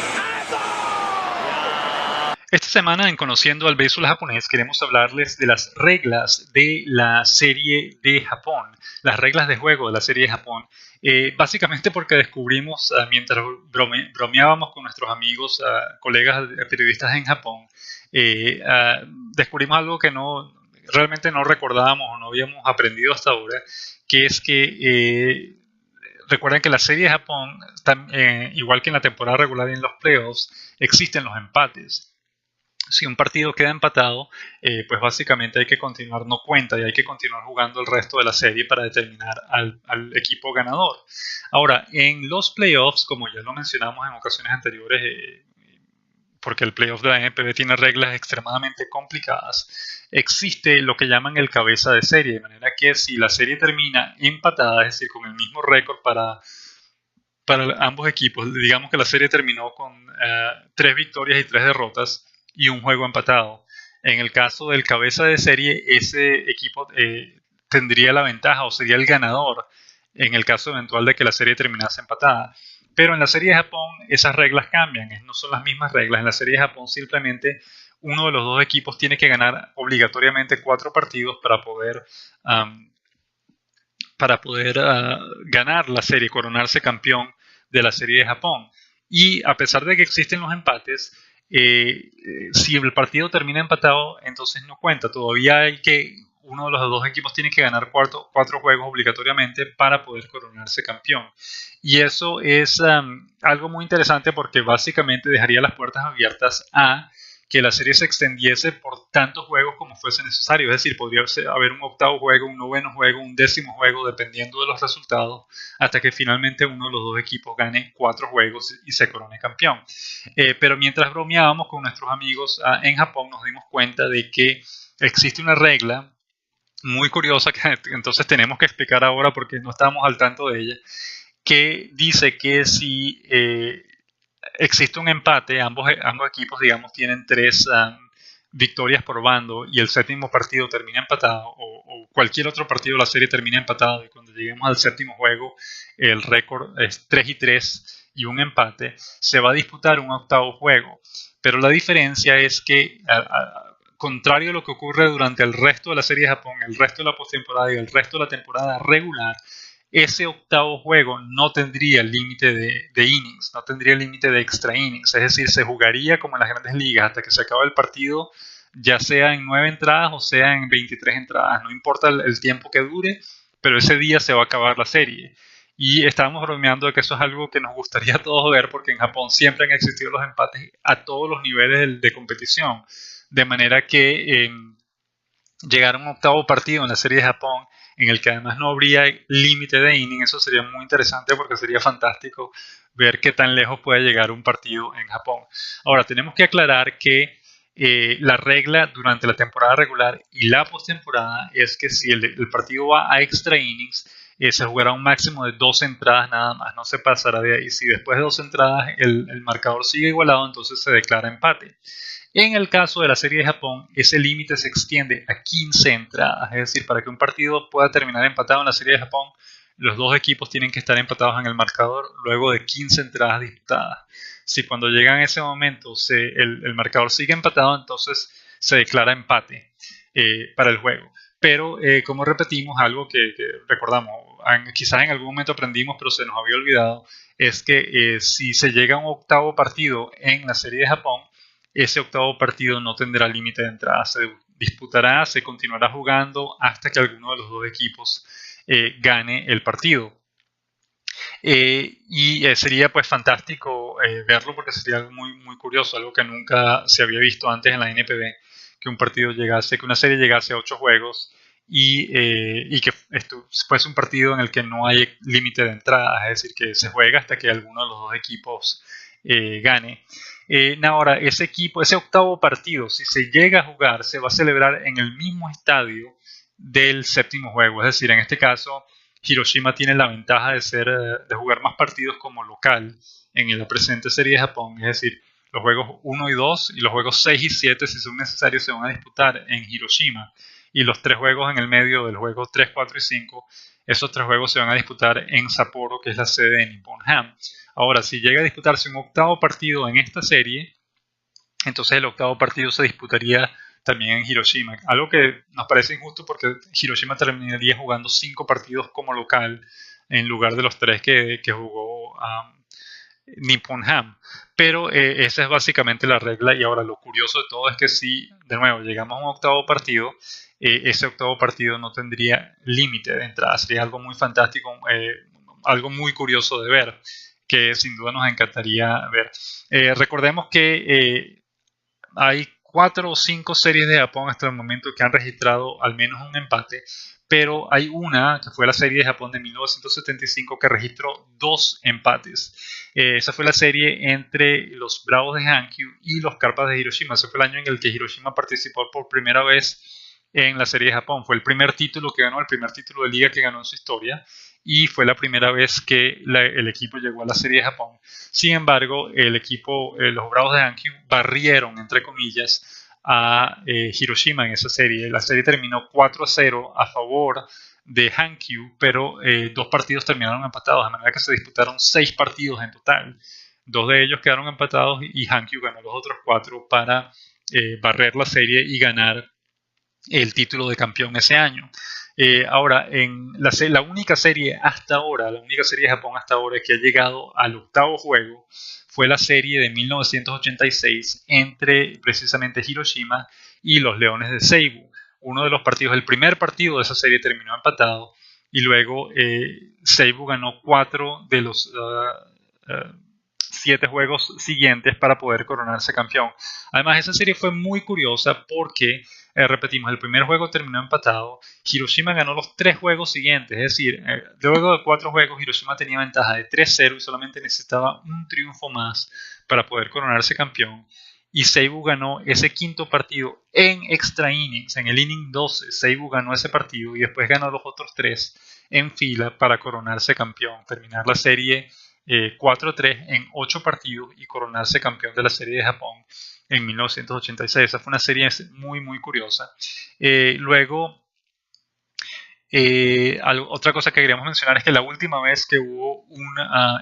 Esta semana en Conociendo al béisbol japonés queremos hablarles de las reglas de la Serie de Japón, las reglas de juego de la Serie de Japón. Básicamente porque descubrimos, mientras bromeábamos con nuestros amigos, colegas periodistas en Japón, descubrimos algo que realmente no recordábamos o no habíamos aprendido hasta ahora, que es que recuerden que la Serie de Japón, igual que en la temporada regular y en los playoffs, existen los empates. Si un partido queda empatado, pues básicamente hay que continuar, no cuenta, y hay que continuar jugando el resto de la serie para determinar al equipo ganador. Ahora, en los playoffs, como ya lo mencionamos en ocasiones anteriores, porque el playoff de la NPB tiene reglas extremadamente complicadas, existe lo que llaman el cabeza de serie, de manera que si la serie termina empatada, es decir, con el mismo récord para ambos equipos, digamos que la serie terminó con 3 victorias y 3 derrotas y un juego empatado. En el caso del cabeza de serie, ese equipo tendría la ventaja o sería el ganador en el caso eventual de que la serie terminase empatada. Pero en la serie de Japón esas reglas cambian, no son las mismas reglas. En la serie de Japón simplemente uno de los dos equipos tiene que ganar obligatoriamente 4 partidos um, para poder ganar la serie, coronarse campeón de la serie de Japón. Y a pesar de que existen los empates, si el partido termina empatado, entonces no cuenta. Todavía hay que uno de los dos equipos tiene que ganar 4 juegos obligatoriamente para poder coronarse campeón. Y eso es algo muy interesante porque básicamente dejaría las puertas abiertas a que la serie se extendiese por tantos juegos como fuese necesario. Es decir, podría haber un octavo juego, un noveno juego, un décimo juego, dependiendo de los resultados, hasta que finalmente uno de los dos equipos gane 4 juegos y se corone campeón. Pero mientras bromeábamos con nuestros amigos en Japón, nos dimos cuenta de que existe una regla muy curiosa que entonces tenemos que explicar ahora porque no estábamos al tanto de ella, que dice que si existe un empate, ambos equipos, digamos, tienen 3 victorias por bando y el séptimo partido termina empatado, o cualquier otro partido de la serie termina empatado, y cuando lleguemos al séptimo juego el récord es 3-3 y un empate, se va a disputar un octavo juego. Pero la diferencia es que, contrario a lo que ocurre durante el resto de la serie de Japón, el resto de la postemporada y el resto de la temporada regular, ese octavo juego no tendría límite de innings, no tendría límite de extra innings, es decir, se jugaría como en las grandes ligas hasta que se acabe el partido, ya sea en 9 entradas o sea en 23 entradas, no importa el tiempo que dure, pero ese día se va a acabar la serie. Y estábamos bromeando de que eso es algo que nos gustaría a todos ver, porque en Japón siempre han existido los empates a todos los niveles de competición, de manera que llegar a un octavo partido en la serie de Japón en el que además no habría límite de inning, eso sería muy interesante porque sería fantástico ver qué tan lejos puede llegar un partido en Japón. Ahora, tenemos que aclarar que la regla durante la temporada regular y la postemporada es que si el partido va a extra innings, se jugará un máximo de 2 entradas nada más, no se pasará de ahí. Si después de 2 entradas el marcador sigue igualado, entonces se declara empate. En el caso de la serie de Japón, ese límite se extiende a 15 entradas, es decir, para que un partido pueda terminar empatado en la serie de Japón, los dos equipos tienen que estar empatados en el marcador luego de 15 entradas disputadas. Si cuando llegan a ese momento el marcador sigue empatado, entonces se declara empate para el juego. Pero como repetimos, algo que recordamos, quizás en algún momento aprendimos, pero se nos había olvidado, es que si se llega a un octavo partido en la serie de Japón, ese octavo partido no tendrá límite de entrada, se disputará, se continuará jugando hasta que alguno de los dos equipos gane el partido. Y sería pues fantástico verlo porque sería algo muy, muy curioso, algo que nunca se había visto antes en la NPB, que un partido llegase, que una serie llegase a 8 juegos y que esto fuese un partido en el que no hay límite de entrada, es decir, que se juega hasta que alguno de los dos equipos gane. Ahora, ese octavo partido, si se llega a jugar, se va a celebrar en el mismo estadio del séptimo juego. Es decir, en este caso, Hiroshima tiene la ventaja de jugar más partidos como local en la presente serie de Japón. Es decir, los juegos 1 y 2 y los juegos 6 y 7, si son necesarios, se van a disputar en Hiroshima. Y los 3 juegos en el medio del juego 3, 4 y 5, esos 3 juegos se van a disputar en Sapporo, que es la sede de Nippon Ham. Ahora, si llega a disputarse un octavo partido en esta serie, entonces el octavo partido se disputaría también en Hiroshima. Algo que nos parece injusto porque Hiroshima terminaría jugando 5 partidos como local en lugar de los 3 que jugó Nippon Ham. Pero esa es básicamente la regla. Y ahora lo curioso de todo es que si, de nuevo, llegamos a un octavo partido, ese octavo partido no tendría límite de entrada. Sería algo muy fantástico, algo muy curioso de ver, que sin duda nos encantaría ver. Recordemos que hay 4 o 5 series de Japón hasta el momento que han registrado al menos un empate, pero hay una que fue la serie de Japón de 1975 que registró 2 empates. Esa fue la serie entre los Bravos de Hankyu y los Carpas de Hiroshima. Ese fue el año en el que Hiroshima participó por primera vez en la serie de Japón. Fue el primer título que ganó, el primer título de liga que ganó en su historia, y fue la primera vez que el equipo llegó a la serie de Japón. Sin embargo, el equipo, los Bravos de Hankyu, barrieron, entre comillas, a Hiroshima en esa serie. La serie terminó 4-0 a favor de Hankyu, pero 2 partidos terminaron empatados, de manera que se disputaron 6 partidos en total. 2 de ellos quedaron empatados y Hankyu ganó los otros 4 para barrer la serie y ganar el título de campeón ese año. Ahora, en la única serie hasta ahora, la única serie de Japón hasta ahora que ha llegado al octavo juego fue la serie de 1986 entre precisamente Hiroshima y los Leones de Seibu. Uno de los partidos, el primer partido de esa serie terminó empatado y luego Seibu ganó 4 de los 7 juegos siguientes para poder coronarse campeón. Además, esa serie fue muy curiosa porque repetimos, el primer juego terminó empatado. Hiroshima ganó los 3 juegos siguientes, es decir, luego de 4 juegos Hiroshima tenía ventaja de 3-0 y solamente necesitaba un triunfo más para poder coronarse campeón. Y Seibu ganó ese quinto partido en extra innings, en el inning 12. Seibu ganó ese partido y después ganó los otros 3 en fila para coronarse campeón, terminar la serie 4-3 en 8 partidos y coronarse campeón de la serie de Japón en 1986. Esa fue una serie muy, muy curiosa. Luego, otra cosa que queríamos mencionar es que la última vez que hubo un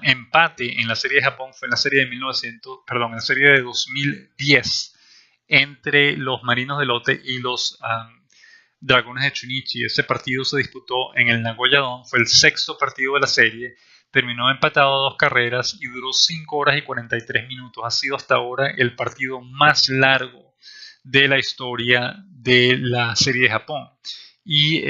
empate en la serie de Japón fue en la serie de en la serie de 2010 entre los Marinos de Lotte y los Dragones de Chunichi. Ese partido se disputó en el Nagoya Dome, fue el 6º partido de la serie. Terminó empatado a 2 carreras y duró 5 horas y 43 minutos. Ha sido hasta ahora el partido más largo de la historia de la serie de Japón. Y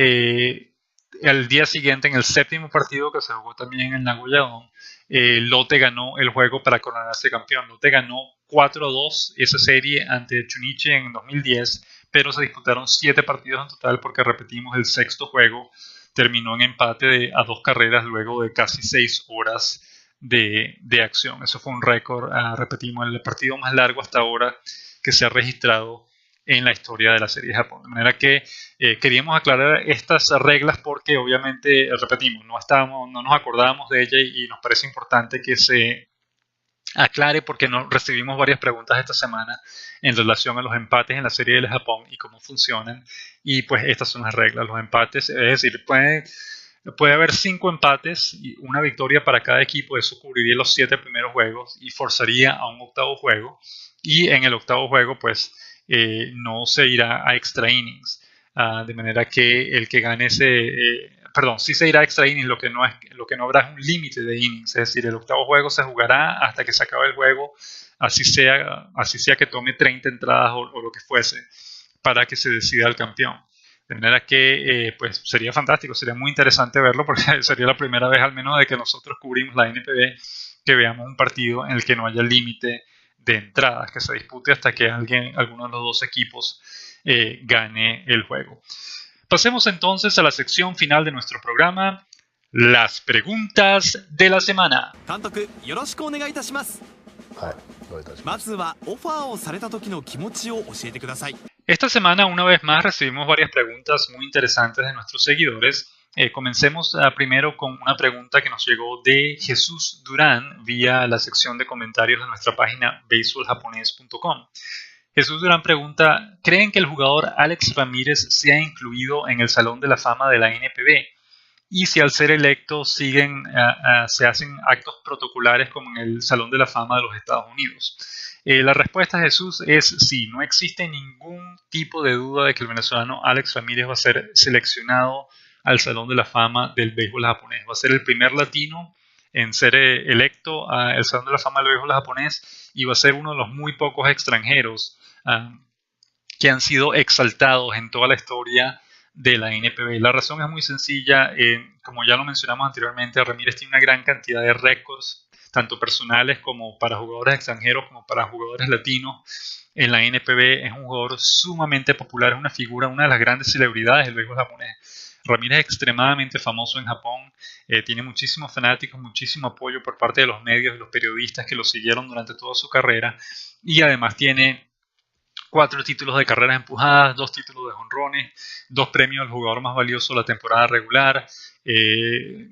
al día siguiente, en el 7º partido que se jugó también en el Nagoya Dome, Lotte ganó el juego para coronarse campeón. Lotte ganó 4-2 esa serie ante Chunichi en 2010, pero se disputaron 7 partidos en total porque, repetimos, el 6º juego terminó en empate a 2 carreras luego de casi 6 horas de acción. Eso fue un récord, repetimos, el partido más largo hasta ahora que se ha registrado en la historia de la serie de Japón. De manera que queríamos aclarar estas reglas porque obviamente, repetimos, no nos acordábamos de ella y nos parece importante que se aclare porque recibimos varias preguntas esta semana en relación a los empates en la serie de Japón y cómo funcionan, y pues estas son las reglas. Los empates, es decir, puede haber 5 empates y una victoria para cada equipo. Eso cubriría los 7 primeros juegos y forzaría a un octavo juego, y en el octavo juego pues no se irá a extra innings, de manera que el que gane sí se irá a extra innings, lo que no habrá es un límite de innings, es decir, el octavo juego se jugará hasta que se acabe el juego, así sea que tome 30 entradas o lo que fuese, para que se decida el campeón. De manera que pues sería fantástico, sería muy interesante verlo, porque sería la primera vez al menos de que nosotros cubrimos la NPB que veamos un partido en el que no haya límite de entradas, que se dispute hasta que alguno de los 2 equipos gane el juego. Pasemos entonces a la sección final de nuestro programa, las preguntas de la semana. Esta semana, una vez más, recibimos varias preguntas muy interesantes de nuestros seguidores. Comencemos primero con una pregunta que nos llegó de Jesús Durán vía la sección de comentarios de nuestra página baseballjaponés.com. Jesús Durán pregunta: ¿creen que el jugador Alex Ramírez sea incluido en el Salón de la Fama de la NPB? Y si al ser electo se hacen actos protocolares como en el Salón de la Fama de los Estados Unidos. La respuesta, Jesús, es sí. No existe ningún tipo de duda de que el venezolano Alex Ramírez va a ser seleccionado al Salón de la Fama del béisbol japonés. Va a ser el primer latino en ser electo al Salón de la Fama del béisbol japonés, y va a ser uno de los muy pocos extranjeros que han sido exaltados en toda la historia de la NPB. La razón es muy sencilla. Como ya lo mencionamos anteriormente, Ramírez tiene una gran cantidad de récords tanto personales como para jugadores extranjeros, como para jugadores latinos en la NPB. Es un jugador sumamente popular, es una figura, una de las grandes celebridades del béisbol japonés. Ramírez es extremadamente famoso en Japón, tiene muchísimos fanáticos, muchísimo apoyo por parte de los medios y los periodistas que lo siguieron durante toda su carrera, y además tiene 4 títulos de carreras empujadas, 2 títulos de jonrones, 2 premios al jugador más valioso de la temporada regular,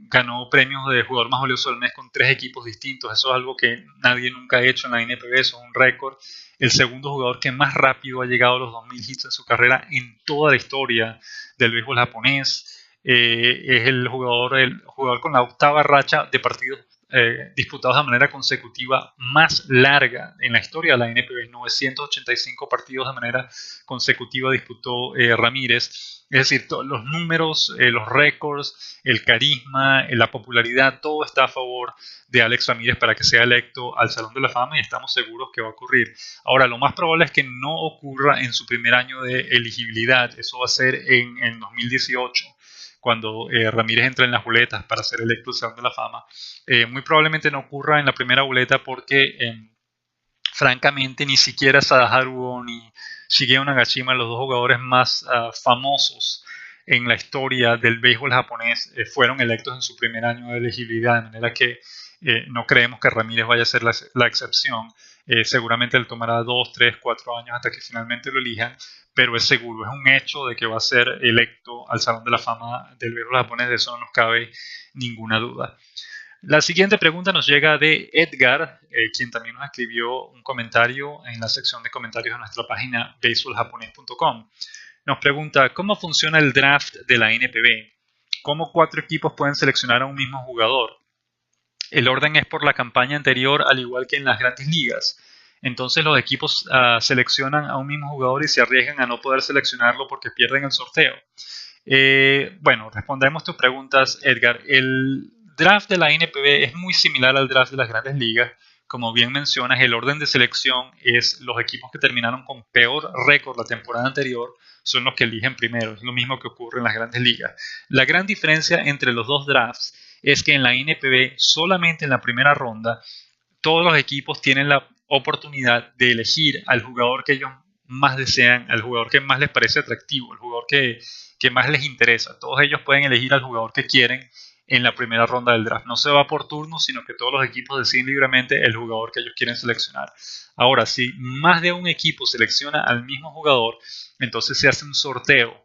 ganó premios de jugador más valioso del mes con 3 equipos distintos. Eso es algo que nadie nunca ha hecho en la NPB, eso es un récord. El segundo jugador que más rápido ha llegado a los 2000 hits en su carrera en toda la historia del béisbol japonés. Es el jugador con la octava racha de partidos disputados de manera consecutiva más larga en la historia de la NPB. 985 partidos de manera consecutiva disputó Ramírez. Es decir, los números, los récords, el carisma, la popularidad, todo está a favor de Alex Ramírez para que sea electo al Salón de la Fama, y estamos seguros que va a ocurrir. Ahora, lo más probable es que no ocurra en su primer año de elegibilidad. Eso va a ser en 2018. Cuando Ramírez entra en las boletas para ser electo al Salón de la Fama. Muy probablemente no ocurra en la primera boleta porque, francamente, ni siquiera Sadaharu ni Shigeo Nagashima, los 2 jugadores más famosos en la historia del béisbol japonés, fueron electos en su primer año de elegibilidad, de manera que no creemos que Ramírez vaya a ser la excepción. Seguramente le tomará 2, 3, 4 años hasta que finalmente lo elijan, pero es seguro, es un hecho de que va a ser electo al Salón de la Fama del béisbol japonés, de eso no nos cabe ninguna duda. La siguiente pregunta nos llega de Edgar, quien también nos escribió un comentario en la sección de comentarios de nuestra página baseballjaponés.com. Nos pregunta, ¿cómo funciona el draft de la NPB? ¿Cómo 4 equipos pueden seleccionar a un mismo jugador? El orden es por la campaña anterior, al igual que en las grandes ligas. Entonces los equipos seleccionan a un mismo jugador y se arriesgan a no poder seleccionarlo porque pierden el sorteo. Bueno, respondemos tus preguntas, Edgar. El draft de la NPB es muy similar al draft de las grandes ligas. Como bien mencionas, el orden de selección es los equipos que terminaron con peor récord la temporada anterior son los que eligen primero. Es lo mismo que ocurre en las grandes ligas. La gran diferencia entre los 2 drafts es que en la NPB, solamente en la primera ronda, todos los equipos tienen la oportunidad de elegir al jugador que ellos más desean, al jugador que más les parece atractivo, el jugador que más les interesa. Todos ellos pueden elegir al jugador que quieren en la primera ronda del draft. No se va por turno, sino que todos los equipos deciden libremente el jugador que ellos quieren seleccionar. Ahora, si más de un equipo selecciona al mismo jugador, entonces se hace un sorteo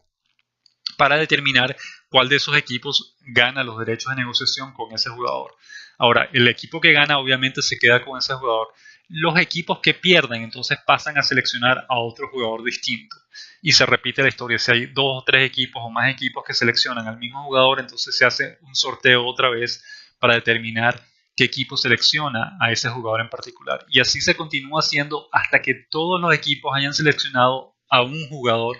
para determinar cuál de esos equipos gana los derechos de negociación con ese jugador. Ahora, el equipo que gana obviamente se queda con ese jugador. Los equipos que pierden entonces pasan a seleccionar a otro jugador distinto. Y se repite la historia. Si hay 2 o 3 equipos o más equipos que seleccionan al mismo jugador, entonces se hace un sorteo otra vez para determinar qué equipo selecciona a ese jugador en particular. Y así se continúa haciendo hasta que todos los equipos hayan seleccionado a un jugador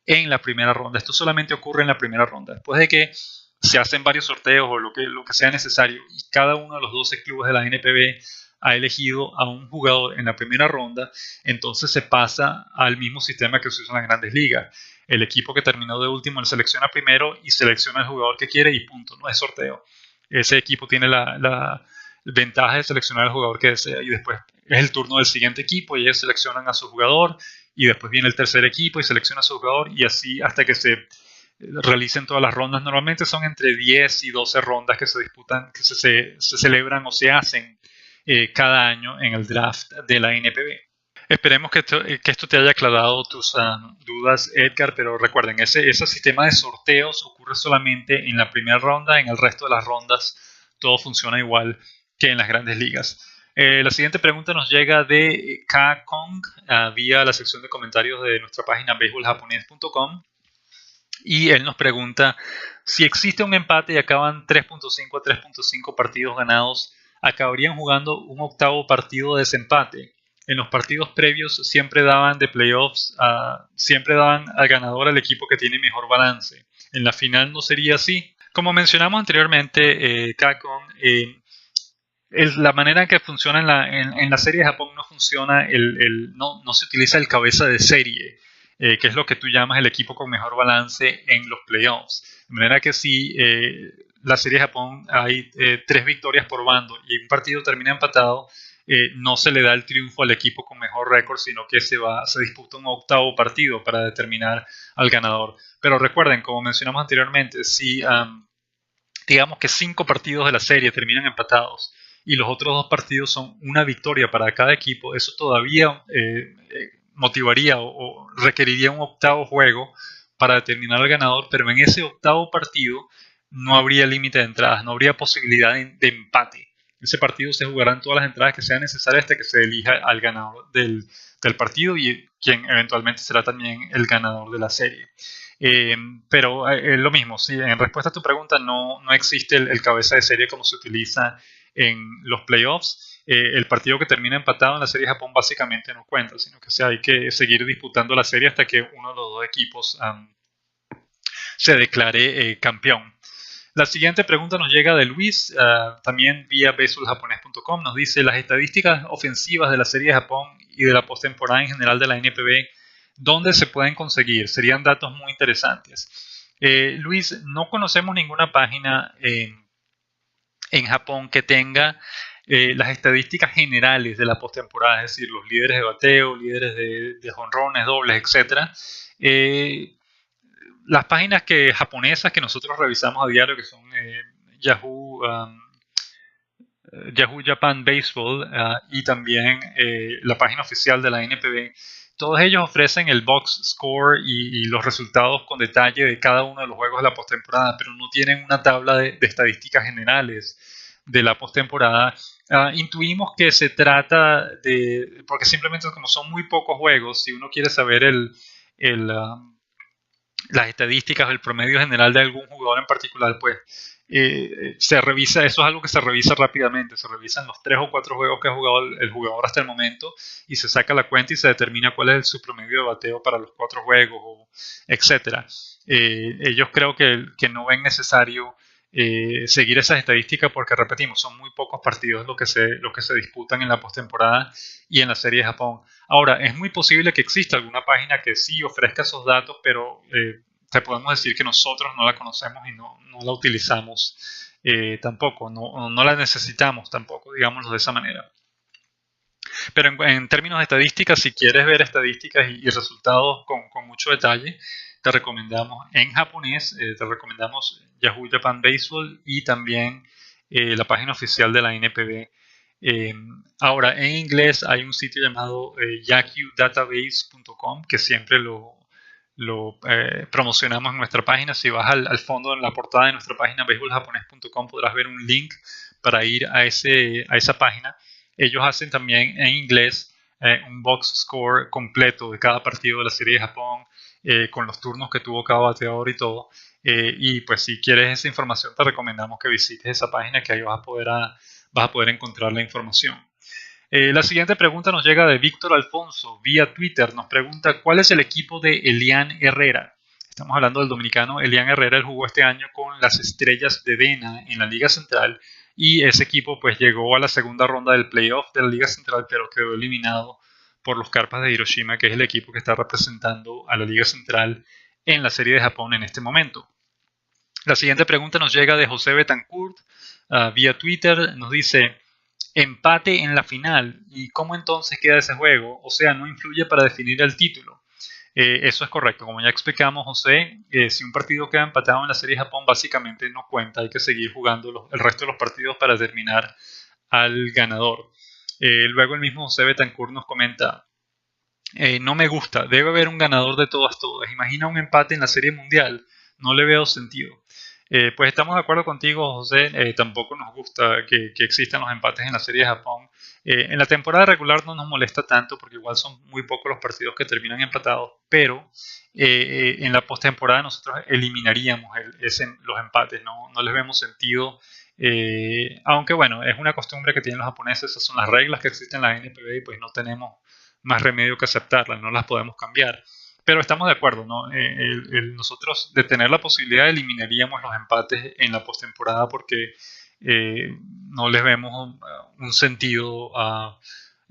en la primera ronda. Esto solamente ocurre en la primera ronda. Después de que se hacen varios sorteos o lo que sea necesario y cada uno de los 12 clubes de la NPB ha elegido a un jugador en la primera ronda, entonces se pasa al mismo sistema que se usa en las grandes ligas. El equipo que terminó de último le selecciona primero y selecciona el jugador que quiere y punto, no es sorteo. Ese equipo tiene la ventaja de seleccionar el jugador que desea y después es el turno del siguiente equipo y ellos seleccionan a su jugador y después viene el tercer equipo y selecciona a su jugador y así hasta que se realicen todas las rondas. Normalmente son entre 10 y 12 rondas que se disputan, que se celebran o se hacen cada año en el draft de la NPB. Esperemos que esto te haya aclarado tus dudas, Edgar, pero recuerden, ese sistema de sorteos ocurre solamente en la primera ronda. En el resto de las rondas todo funciona igual que en las grandes ligas. La siguiente pregunta nos llega de K-Kong vía la sección de comentarios de nuestra página baseballjaponés.com y él nos pregunta: si existe un empate y acaban 3.5 a 3.5 partidos ganados, ¿acabarían jugando un octavo partido de desempate? En los partidos previos siempre daban de playoffs, siempre daban al ganador al equipo que tiene mejor balance. ¿En la final no sería así? Como mencionamos anteriormente, Kakon, la manera en que funciona en la serie de Japón no funciona, no se utiliza el cabeza de serie, que es lo que tú llamas el equipo con mejor balance en los playoffs. De manera que si la serie de Japón hay 3 victorias por bando y un partido termina empatado, no se le da el triunfo al equipo con mejor récord, sino que se disputa un octavo partido para determinar al ganador. Pero recuerden, como mencionamos anteriormente, si digamos que 5 partidos de la serie terminan empatados y los otros 2 partidos son una victoria para cada equipo, eso todavía motivaría o requeriría un octavo juego para determinar al ganador, pero en ese octavo partido no habría límite de entradas, no habría posibilidad de empate. Ese partido se jugarán todas las entradas que sean necesarias hasta que se elija al ganador del partido y quien eventualmente será también el ganador de la serie. Pero lo mismo, sí, en respuesta a tu pregunta, no existe el cabeza de serie como se utiliza en los playoffs. El partido que termina empatado en la serie de Japón básicamente no cuenta, sino que hay que seguir disputando la serie hasta que uno de los 2 equipos se declare campeón. La siguiente pregunta nos llega de Luis, también vía baseballjaponés.com. Nos dice: las estadísticas ofensivas de la serie de Japón y de la postemporada en general de la NPB, ¿dónde se pueden conseguir? Serían datos muy interesantes. Luis, no conocemos ninguna página en Japón que tenga las estadísticas generales de la postemporada, es decir, los líderes de bateo, líderes de jonrones, dobles, etc. Las páginas japonesas que nosotros revisamos a diario, que son Yahoo Japan Baseball y también la página oficial de la NPB, todos ellos ofrecen el box score y los resultados con detalle de cada uno de los juegos de la postemporada, pero no tienen una tabla de estadísticas generales de la postemporada. Intuimos que se trata de, porque simplemente como son muy pocos juegos, si uno quiere saber las estadísticas o el promedio general de algún jugador en particular, pues se revisa, eso es algo que se revisa rápidamente, se revisan los 3 o 4 juegos que ha jugado el jugador hasta el momento y se saca la cuenta y se determina cuál es su promedio de bateo para los 4 juegos, etc. Ellos creo que no ven necesario seguir esas estadísticas porque, repetimos, son muy pocos partidos los que se disputan en la postemporada y en la serie de Japón. Ahora, es muy posible que exista alguna página que sí ofrezca esos datos, pero te podemos decir que nosotros no la conocemos y no la utilizamos tampoco, no la necesitamos tampoco, digámoslo de esa manera. Pero en términos de estadísticas, si quieres ver estadísticas y resultados con mucho detalle, te recomendamos en japonés, te recomendamos Yahoo Japan Baseball y también la página oficial de la NPB. Ahora, en inglés hay un sitio llamado yakudatabase.com que siempre lo promocionamos en nuestra página. Si vas al fondo en la portada de nuestra página baseballjaponés.com podrás ver un link para ir a esa página. Ellos hacen también en inglés un box score completo de cada partido de la serie de Japón, con los turnos que tuvo cada bateador y todo. Y pues si quieres esa información te recomendamos que visites esa página, que ahí vas a poder encontrar la información. La siguiente pregunta nos llega de Víctor Alfonso vía Twitter. Nos pregunta: ¿cuál es el equipo de Elian Herrera? Estamos hablando del dominicano Elian Herrera. Él jugó este año con las Estrellas de Dena en la Liga Central y ese equipo pues llegó a la segunda ronda del playoff de la Liga Central, pero quedó eliminado por los Carpas de Hiroshima, que es el equipo que está representando a la Liga Central en la serie de Japón en este momento. La siguiente pregunta nos llega de José Betancourt vía Twitter. Nos dice: empate en la final, ¿y cómo entonces queda ese juego? O sea, no influye para definir el título. Eso es correcto, como ya explicamos, José, si un partido queda empatado en la serie de Japón básicamente no cuenta, hay que seguir jugando el resto de los partidos para determinar al ganador. Luego el mismo José Betancourt nos comenta: no me gusta, debe haber un ganador de todas. Imagina un empate en la serie mundial, no le veo sentido. Pues estamos de acuerdo contigo, José. Tampoco nos gusta que existan los empates en la serie de Japón. En la temporada regular no nos molesta tanto porque igual son muy pocos los partidos que terminan empatados, pero en la postemporada nosotros eliminaríamos los empates, no les vemos sentido. Aunque bueno, es una costumbre que tienen los japoneses, esas son las reglas que existen en la NPB y pues no tenemos más remedio que aceptarlas, no las podemos cambiar. Pero estamos de acuerdo, ¿no? Nosotros, de tener la posibilidad, eliminaríamos los empates en la postemporada porque no les vemos un sentido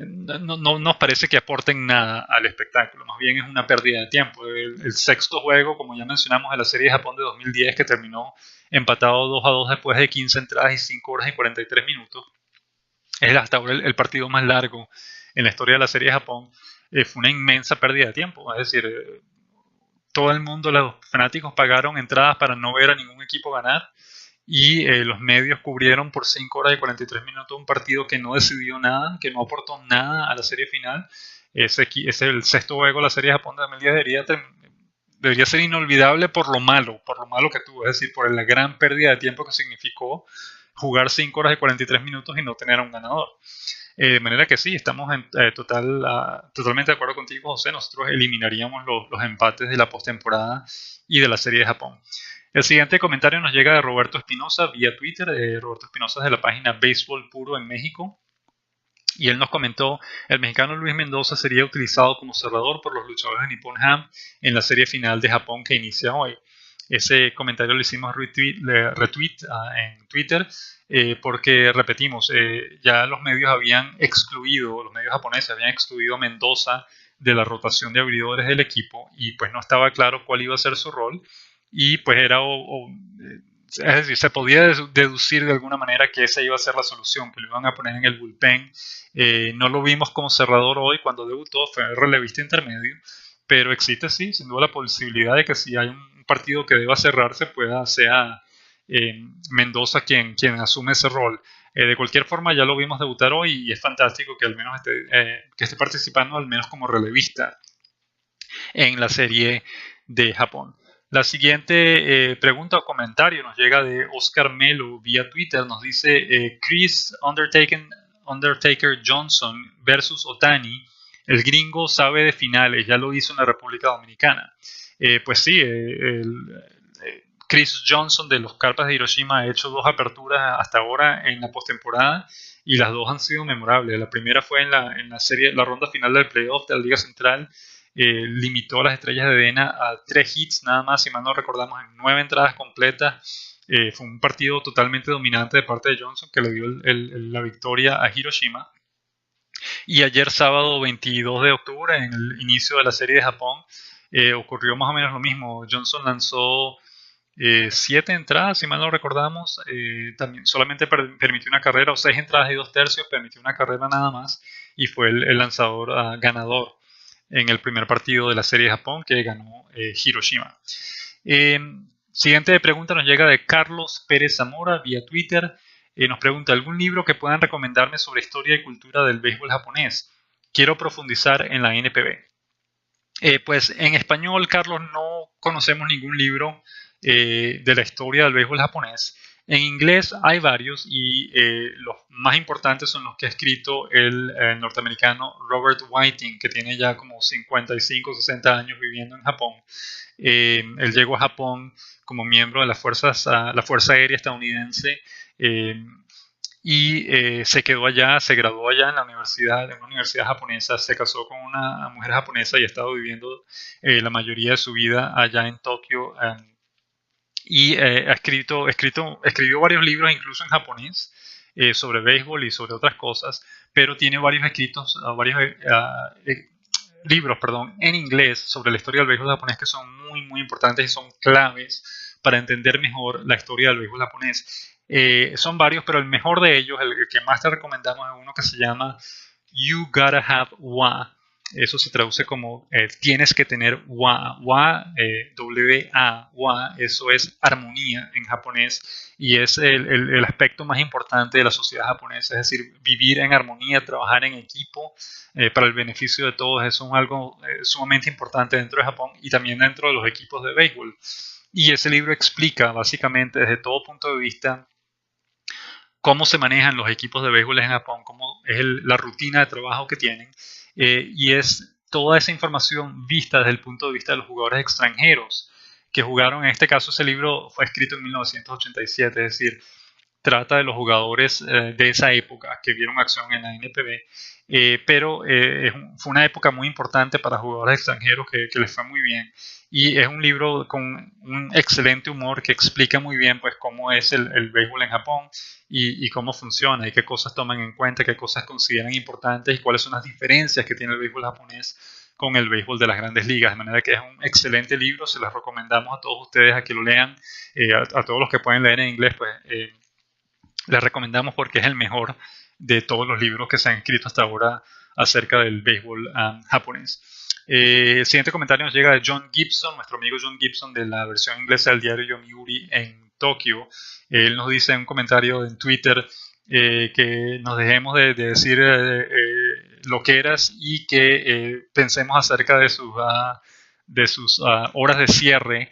no nos parece que aporten nada al espectáculo, más bien es una pérdida de tiempo. El sexto juego, como ya mencionamos, de la serie de Japón de 2010, que terminó empatado 2-2 después de 15 entradas y 5 horas y 43 minutos, es hasta ahora el partido más largo en la historia de la serie de Japón. Fue una inmensa pérdida de tiempo, es decir, todo el mundo, los fanáticos pagaron entradas para no ver a ningún equipo ganar, y los medios cubrieron por 5 horas y 43 minutos un partido que no decidió nada, que no aportó nada a la serie final. Ese es el sexto juego de la serie de Japón de 2010, debería ser inolvidable por lo malo que tuvo, es decir, por la gran pérdida de tiempo que significó jugar 5 horas y 43 minutos y no tener a un ganador. De manera que sí, estamos totalmente de acuerdo contigo, José. Nosotros eliminaríamos los empates de la postemporada y de la serie de Japón. El siguiente comentario nos llega de Roberto Espinosa vía Twitter. Roberto Espinosa es de la página Béisbol Puro en México. Y él nos comentó: el mexicano Luis Mendoza sería utilizado como cerrador por los luchadores de Nippon Ham en la serie final de Japón que inicia hoy. Ese comentario lo hicimos retweet en Twitter, porque repetimos, ya los medios japoneses habían excluido a Mendoza de la rotación de abridores del equipo, y pues no estaba claro cuál iba a ser su rol, y pues era es decir, se podía deducir de alguna manera que esa iba a ser la solución, que lo iban a poner en el bullpen. No lo vimos como cerrador hoy cuando debutó, fue relevista intermedio, pero existe sí, sin duda, la posibilidad de que si hay un partido que deba cerrarse, sea Mendoza quien asume ese rol. De cualquier forma, ya lo vimos debutar hoy y es fantástico que al menos esté participando, al menos como relevista, en la serie de Japón. La siguiente pregunta o comentario nos llega de Oscar Melo vía Twitter. Nos dice: Chris Undertaker Johnson versus Otani. El gringo sabe de finales, ya lo hizo en la República Dominicana. Pues sí, Chris Johnson de los Carpas de Hiroshima ha hecho 2 aperturas hasta ahora en la postemporada, y las 2 han sido memorables. La primera fue en la ronda final del playoff de la Liga Central. Limitó a las Estrellas de Dena a 3 hits nada más, si mal no recordamos, en 9 entradas completas. Fue un partido totalmente dominante de parte de Johnson, que le dio la victoria a Hiroshima. Y ayer sábado 22 de octubre, en el inicio de la serie de Japón, ocurrió más o menos lo mismo. Johnson lanzó 7 entradas, si mal no recordamos. También solamente permitió una carrera, o 6 entradas y 2 tercios, permitió una carrera nada más, y fue el lanzador ganador en el primer partido de la serie de Japón, que ganó Hiroshima. Siguiente pregunta nos llega de Carlos Pérez Zamora vía Twitter. Nos pregunta: ¿algún libro que puedan recomendarme sobre historia y cultura del béisbol japonés? Quiero profundizar en la NPB. Pues en español, Carlos, no conocemos ningún libro de la historia del béisbol japonés. En inglés hay varios, y los más importantes son los que ha escrito el norteamericano Robert Whiting, que tiene ya como 55 o 60 años viviendo en Japón. Él llegó a Japón como miembro de la Fuerza Aérea estadounidense, y se quedó allá, se graduó allá en una universidad japonesa, se casó con una mujer japonesa y ha estado viviendo la mayoría de su vida allá en Tokio. Y escribió varios libros, incluso en japonés, sobre béisbol y sobre otras cosas, pero tiene varios libros, en inglés sobre la historia del béisbol japonés, que son muy, muy importantes y son claves para entender mejor la historia del béisbol japonés. Son varios, pero el mejor de ellos, el que más te recomendamos, es uno que se llama You Gotta Have Wa. Eso se traduce como tienes que tener wa. W-A, wa, eso es armonía en japonés, y es el aspecto más importante de la sociedad japonesa, es decir, vivir en armonía, trabajar en equipo para el beneficio de todos. Eso es algo sumamente importante dentro de Japón y también dentro de los equipos de béisbol. Y ese libro explica básicamente desde todo punto de vista cómo se manejan los equipos de béisbol en Japón, cómo es la rutina de trabajo que tienen, y es toda esa información vista desde el punto de vista de los jugadores extranjeros que jugaron. En este caso, ese libro fue escrito en 1987, es decir, trata de los jugadores de esa época que vieron acción en la NPB, pero fue una época muy importante para jugadores extranjeros que les fue muy bien, y es un libro con un excelente humor que explica muy bien pues cómo es el béisbol en Japón y cómo funciona y qué cosas toman en cuenta, qué cosas consideran importantes y cuáles son las diferencias que tiene el béisbol japonés con el béisbol de las grandes ligas. De manera que es un excelente libro, se los recomendamos a todos ustedes a que lo lean, a todos los que pueden leer en inglés, pues les recomendamos porque es el mejor de todos los libros que se han escrito hasta ahora acerca del béisbol japonés. El siguiente comentario nos llega de John Gibson, nuestro amigo John Gibson de la versión inglesa del diario Yomiuri en Tokio. Él nos dice en un comentario en Twitter que nos dejemos de decir loqueras y que pensemos acerca de sus horas de cierre,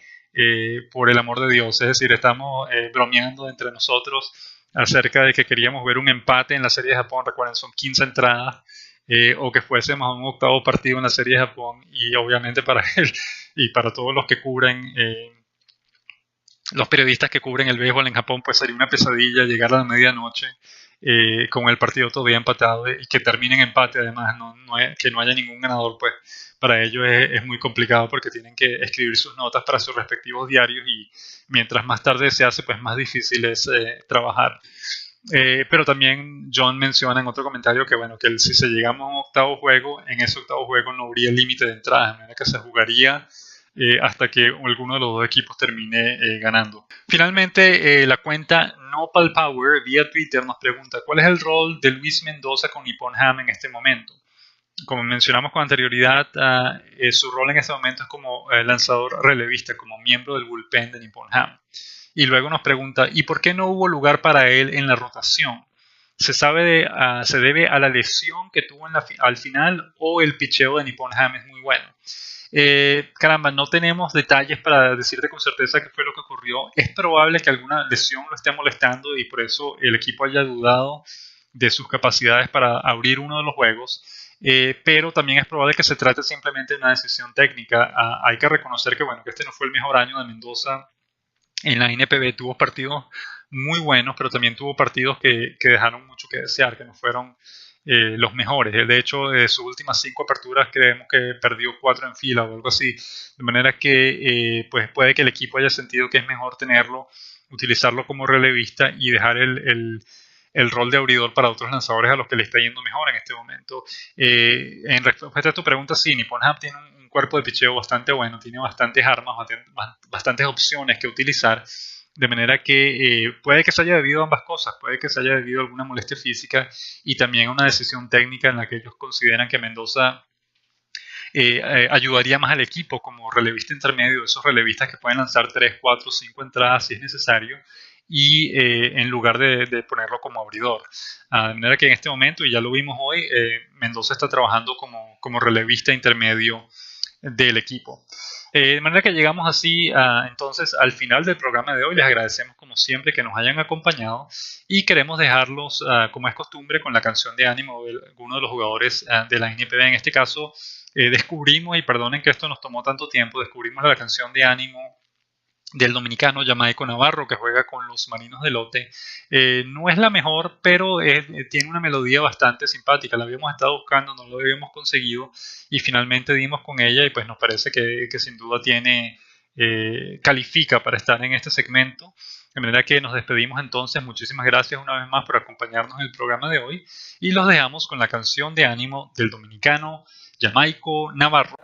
por el amor de Dios. Es decir, estamos bromeando entre nosotros acerca de que queríamos ver un empate en la Serie de Japón. Recuerden, son 15 entradas, o que fuésemos a un octavo partido en la Serie de Japón, y obviamente para él y para todos los que cubren, los periodistas que cubren el béisbol en Japón, pues sería una pesadilla llegar a la medianoche con el partido todavía empatado y que termine en empate. Además, que no haya ningún ganador, pues para ellos es muy complicado porque tienen que escribir sus notas para sus respectivos diarios, y mientras más tarde se hace, pues más difícil es trabajar. Pero también John menciona en otro comentario que bueno, que si se llegamos a un octavo juego, en ese octavo juego no habría límite de entradas, de manera que se jugaría hasta que alguno de los dos equipos termine ganando. Finalmente, la cuenta Nopal Power vía Twitter nos pregunta: ¿cuál es el rol de Luis Mendoza con Nippon Ham en este momento? Como mencionamos con anterioridad, su rol en este momento es como lanzador relevista, como miembro del bullpen de Nippon Ham. Y luego nos pregunta: ¿y por qué no hubo lugar para él en la rotación? ¿Se debe a la lesión que tuvo al final, o el picheo de Nippon Ham es muy bueno? Caramba, no tenemos detalles para decirte con certeza qué fue lo que ocurrió. Es probable que alguna lesión lo esté molestando y por eso el equipo haya dudado de sus capacidades para abrir uno de los juegos. Pero también es probable que se trate simplemente de una decisión técnica. Hay que reconocer que bueno, que este no fue el mejor año de Mendoza en la NPB. Tuvo partidos muy buenos, pero también tuvo partidos que dejaron mucho que desear, que no fueron los mejores. De hecho, de sus últimas 5 aperturas creemos que perdió 4 en fila o algo así. De manera que pues puede que el equipo haya sentido que es mejor tenerlo, utilizarlo como relevista y dejar el rol de abridor para otros lanzadores a los que le está yendo mejor en este momento. En respuesta a tu pregunta, sí, Nippon Ham tiene un cuerpo de picheo bastante bueno, tiene bastantes armas, bastantes opciones que utilizar, de manera que puede que se haya debido a ambas cosas. Puede que se haya debido a alguna molestia física y también a una decisión técnica en la que ellos consideran que Mendoza ayudaría más al equipo como relevista intermedio, esos relevistas que pueden lanzar 3, 4, 5 entradas si es necesario, y en lugar de ponerlo como abridor. De manera que en este momento, y ya lo vimos hoy, Mendoza está trabajando como relevista intermedio del equipo. De manera que llegamos así entonces al final del programa de hoy. Les agradecemos como siempre que nos hayan acompañado y queremos dejarlos como es costumbre con la canción de ánimo de alguno de los jugadores de la NPB. En este caso descubrimos, y perdonen que esto nos tomó tanto tiempo, descubrimos la canción de ánimo del dominicano Jamaico Navarro, que juega con los Marinos de Lote. No es la mejor, pero tiene una melodía bastante simpática. La habíamos estado buscando, no lo habíamos conseguido y finalmente dimos con ella, y pues nos parece que sin duda califica para estar en este segmento. De manera que nos despedimos entonces. Muchísimas gracias una vez más por acompañarnos en el programa de hoy y los dejamos con la canción de ánimo del dominicano Jamaico Navarro.